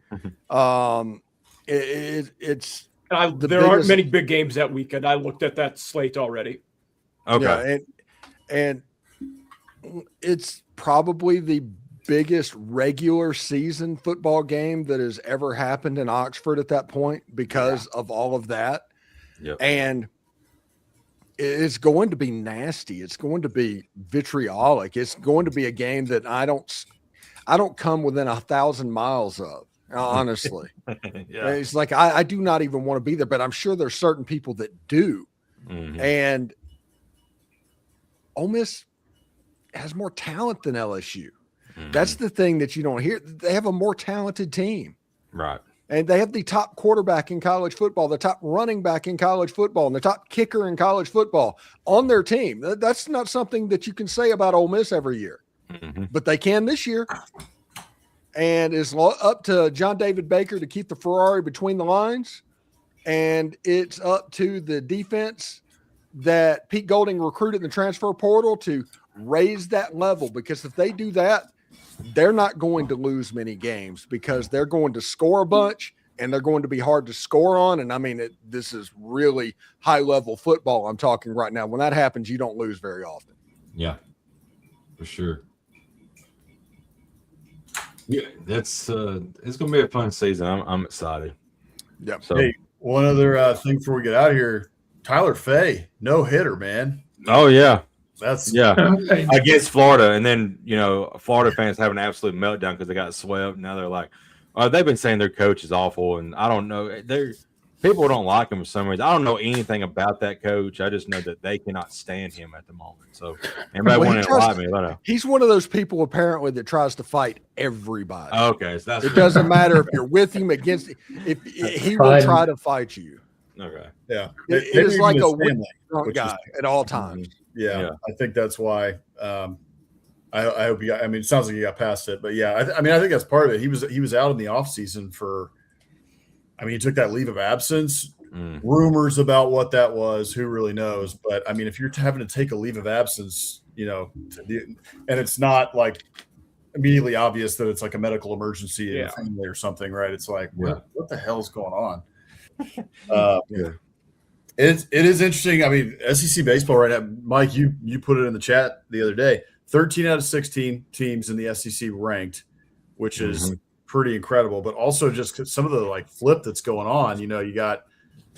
There aren't many big games that weekend. I looked at that slate already. Okay, and it's probably the biggest regular season football game that has ever happened in Oxford at that point because of all of that. Yep. And it's going to be nasty. It's going to be vitriolic. It's going to be a game that I don't come within 1,000 miles of, honestly. It's like, I do not even want to be there, but I'm sure there's certain people that do. Mm-hmm. And Ole Miss has more talent than LSU. Mm-hmm. That's the thing that you don't hear. They have a more talented team. Right. And they have the top quarterback in college football, the top running back in college football, and the top kicker in college football on their team. That's not something that you can say about Ole Miss every year. Mm-hmm. But they can this year. And it's up to John David Baker to keep the Ferrari between the lines. And it's up to the defense that Pete Golding recruited in the transfer portal to raise that level. Because if they do that, they're not going to lose many games because they're going to score a bunch and they're going to be hard to score on. And I mean, this is really high level football I'm talking right now. When that happens, you don't lose very often. Yeah, for sure. Yeah, it's going to be a fun season. I'm excited. Yeah. So, hey, one other thing before we get out of here, Tyler Fay, no hitter, man. Oh yeah. That's against Florida, and then Florida fans have an absolute meltdown because they got swept. Now they're like, they've been saying their coach is awful, and I don't know. People don't like him for some reason. I don't know anything about that coach. I just know that they cannot stand him at the moment. So anybody want to lie me? Let know. He's one of those people apparently that tries to fight everybody. Okay, so it doesn't matter if you're with him, against him. If he will try to fight you. Okay, yeah, it is like a drunk guy at all times. Yeah, I think that's why. I hope you. I mean, it sounds like you got past it, but yeah, I think that's part of it. He was out in the off season for, I mean, he took that leave of absence. Rumors about what that was, who really knows? But I mean, if you're having to take a leave of absence, and it's not like immediately obvious that it's like a medical emergency in the family or something, right? It's like, what the hell's going on? It is interesting. I mean, SEC baseball right now, Mike, you put it in the chat the other day. 13 out of 16 teams in the SEC ranked, which is pretty incredible. But also just some of the like flip that's going on. You got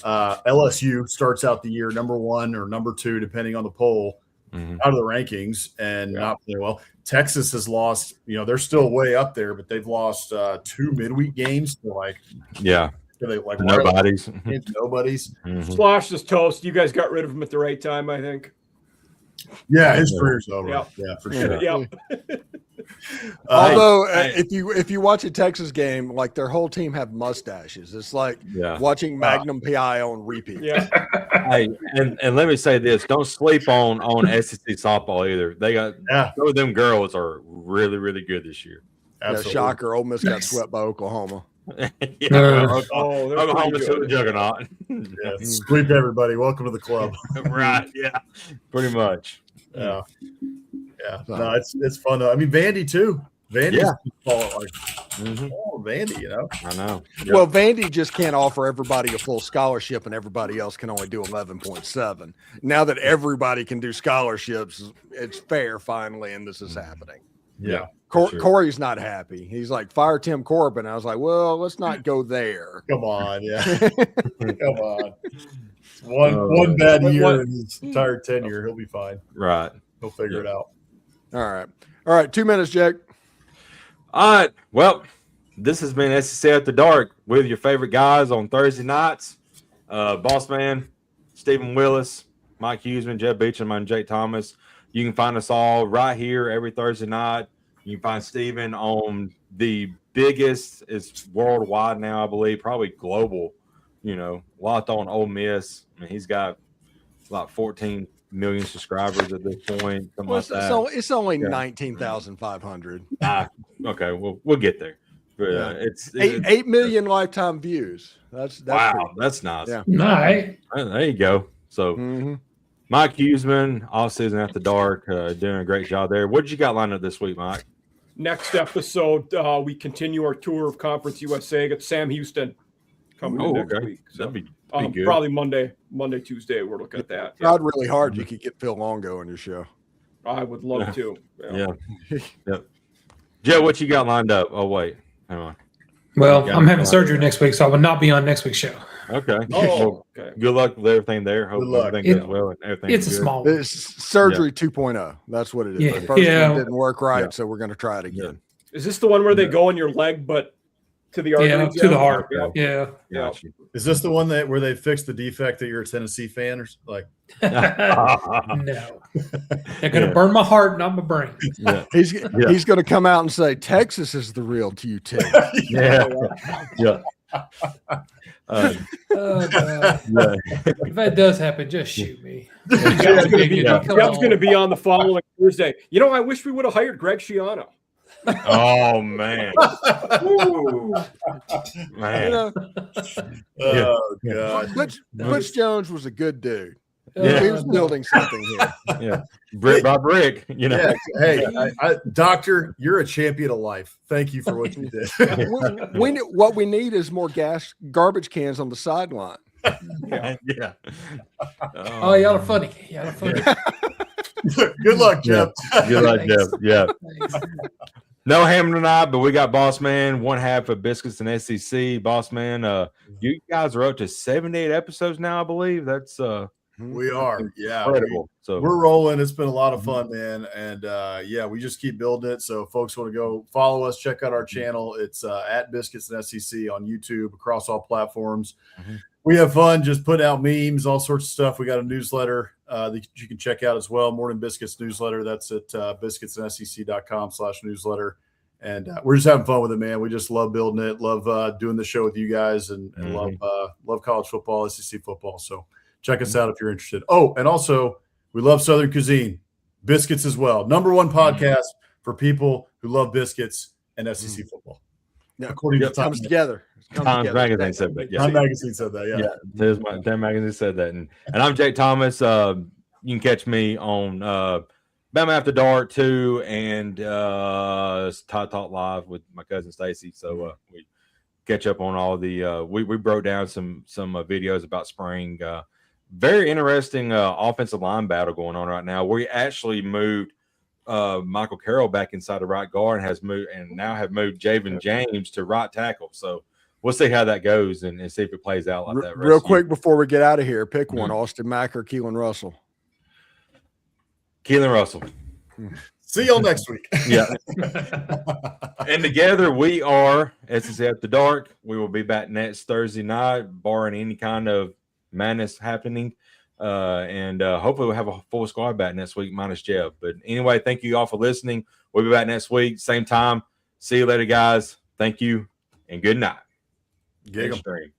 LSU starts out the year number 1 or number 2, depending on the poll, out of the rankings and not playing well. Texas has lost. They're still way up there, but they've lost 2 midweek games to nobody's. Nobody's. Slosh is toast. You guys got rid of him at the right time, I think. Yeah, his career's over. Yep. Yeah, for sure. Yeah. Although if you watch a Texas game, like their whole team have mustaches. It's like watching Magnum PI on repeat. Yeah. Hey, and let me say this: don't sleep on SEC softball either. They got some of them girls are really, really good this year. Absolutely. Shocker! Ole Miss got swept by Oklahoma. Oklahoma's still a juggernaut. Sweep everybody. Welcome to the club. Right? Yeah, pretty much. Yeah. No, it's fun though. I mean, Vandy too. Vandy's Vandy. I know. Well, Vandy just can't offer everybody a full scholarship, and everybody else can only do 11.7. Now that everybody can do scholarships, it's fair finally, and this is happening. Yeah. Corey's not happy. He's like, fire Tim Corbin. I was like, well, let's not go there. Come on, come on. One bad year in his entire tenure, he'll be fine. Right. He'll figure it out. All right. 2 minutes, Jake. All right. Well, this has been SEC After Dark with your favorite guys on Thursday nights. Boss Man, Stephen Willis, Mike Huseman, Jeb Beecham, and Jake Thomas. You can find us all right here every Thursday night. You can find Stephen on the biggest, it's worldwide now, I believe, probably global, Locked On Ole Miss. I mean, he's got like 14 million subscribers at this point. It's only 19,500. Okay, we'll get there. But, it's 8 million lifetime views. That's wow. That's nice. Yeah. Nice. There you go. So, Mike Huseman, All Season After Dark, doing a great job there. What did you got lined up this week, Mike? Next episode, we continue our tour of Conference USA. Got Sam Houston coming in next week. So, that'd be good. Probably Monday, Tuesday. We're looking at that. Tried really hard. You could get Phil Longo on your show. I would love to. Yeah. Joe, what you got lined up? Oh, wait. Hang on. Well, I'm having surgery next week, so I will not be on next week's show. Okay. Good luck with everything there. Hope everything goes well and everything. It's a small one. It's surgery 2.0. That's what it is. Yeah. The first one didn't work right, so we're going to try it again. Is this the one where they go in your leg, but to the arteries? To the heart. Yeah. Is this the one where they fixed the defect that you're a Tennessee fan or like? No. They're going to burn my heart, not my brain. Yeah. He's going to come out and say Texas is the real TUT. Yeah. If that does happen, just shoot me. Jeff's going to be on the following Thursday. I wish we would have hired Greg Schiano. Oh man! Man! Oh god! Butch Jones was a good dude. Yeah. He was building something here. Yeah, brick by brick. Yeah. Hey, Doctor, you're a champion of life. Thank you for what you did. What we need is more garbage cans on the sideline. Yeah. Oh, y'all are funny. Good luck, Jeff. Good luck, Jeff. Yeah. No Hammer tonight, but we got Boss Man, one half of Biscuits and SEC. Boss Man, you guys are up to 78 episodes now, I believe. That's we are, incredible. So we're rolling. It's been a lot of fun, man, and we just keep building it. So, folks want to go follow us, check out our channel. It's at Biscuits and SEC on YouTube across all platforms. We have fun just putting out memes, all sorts of stuff. We got a newsletter that you can check out as well. Morning Biscuits newsletter. That's at biscuitsandsec.com/newsletter. And we're just having fun with it, man. We just love building it, love doing the show with you guys, and love college football, SEC football. So check us out if you're interested. Oh, and also we love Southern cuisine, biscuits as well. #1 podcast for people who love biscuits and SEC football. Yeah, according to it comes together. It comes Times together. Magazine said that. Yeah. Time Magazine said that. Yeah, there's my Time Magazine said that, and I'm Jake Thomas. You can catch me on Bama After Dark too, and Todd Talk Live with my cousin Stacy. So we catch up on all the. We broke down some videos about spring. Very interesting offensive line battle going on right now. We actually moved Michael Carroll back inside the right guard and have moved Javen James to right tackle. So we'll see how that goes and see if it plays out like that. Real quick before we get out of here, pick one: Mhm. Austin Mack or Keelan Russell. Keelan Russell. See y'all next week. Yeah. And together we are SEC After Dark. We will be back next Thursday night, barring any kind of madness happening. And hopefully we'll have a full squad back next week, minus Jeff. But anyway, thank you all for listening. We'll be back next week, same time. See you later, guys. Thank you, and good night. Gig 'em. Extreme.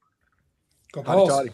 Go Howdy, Vols. toddy.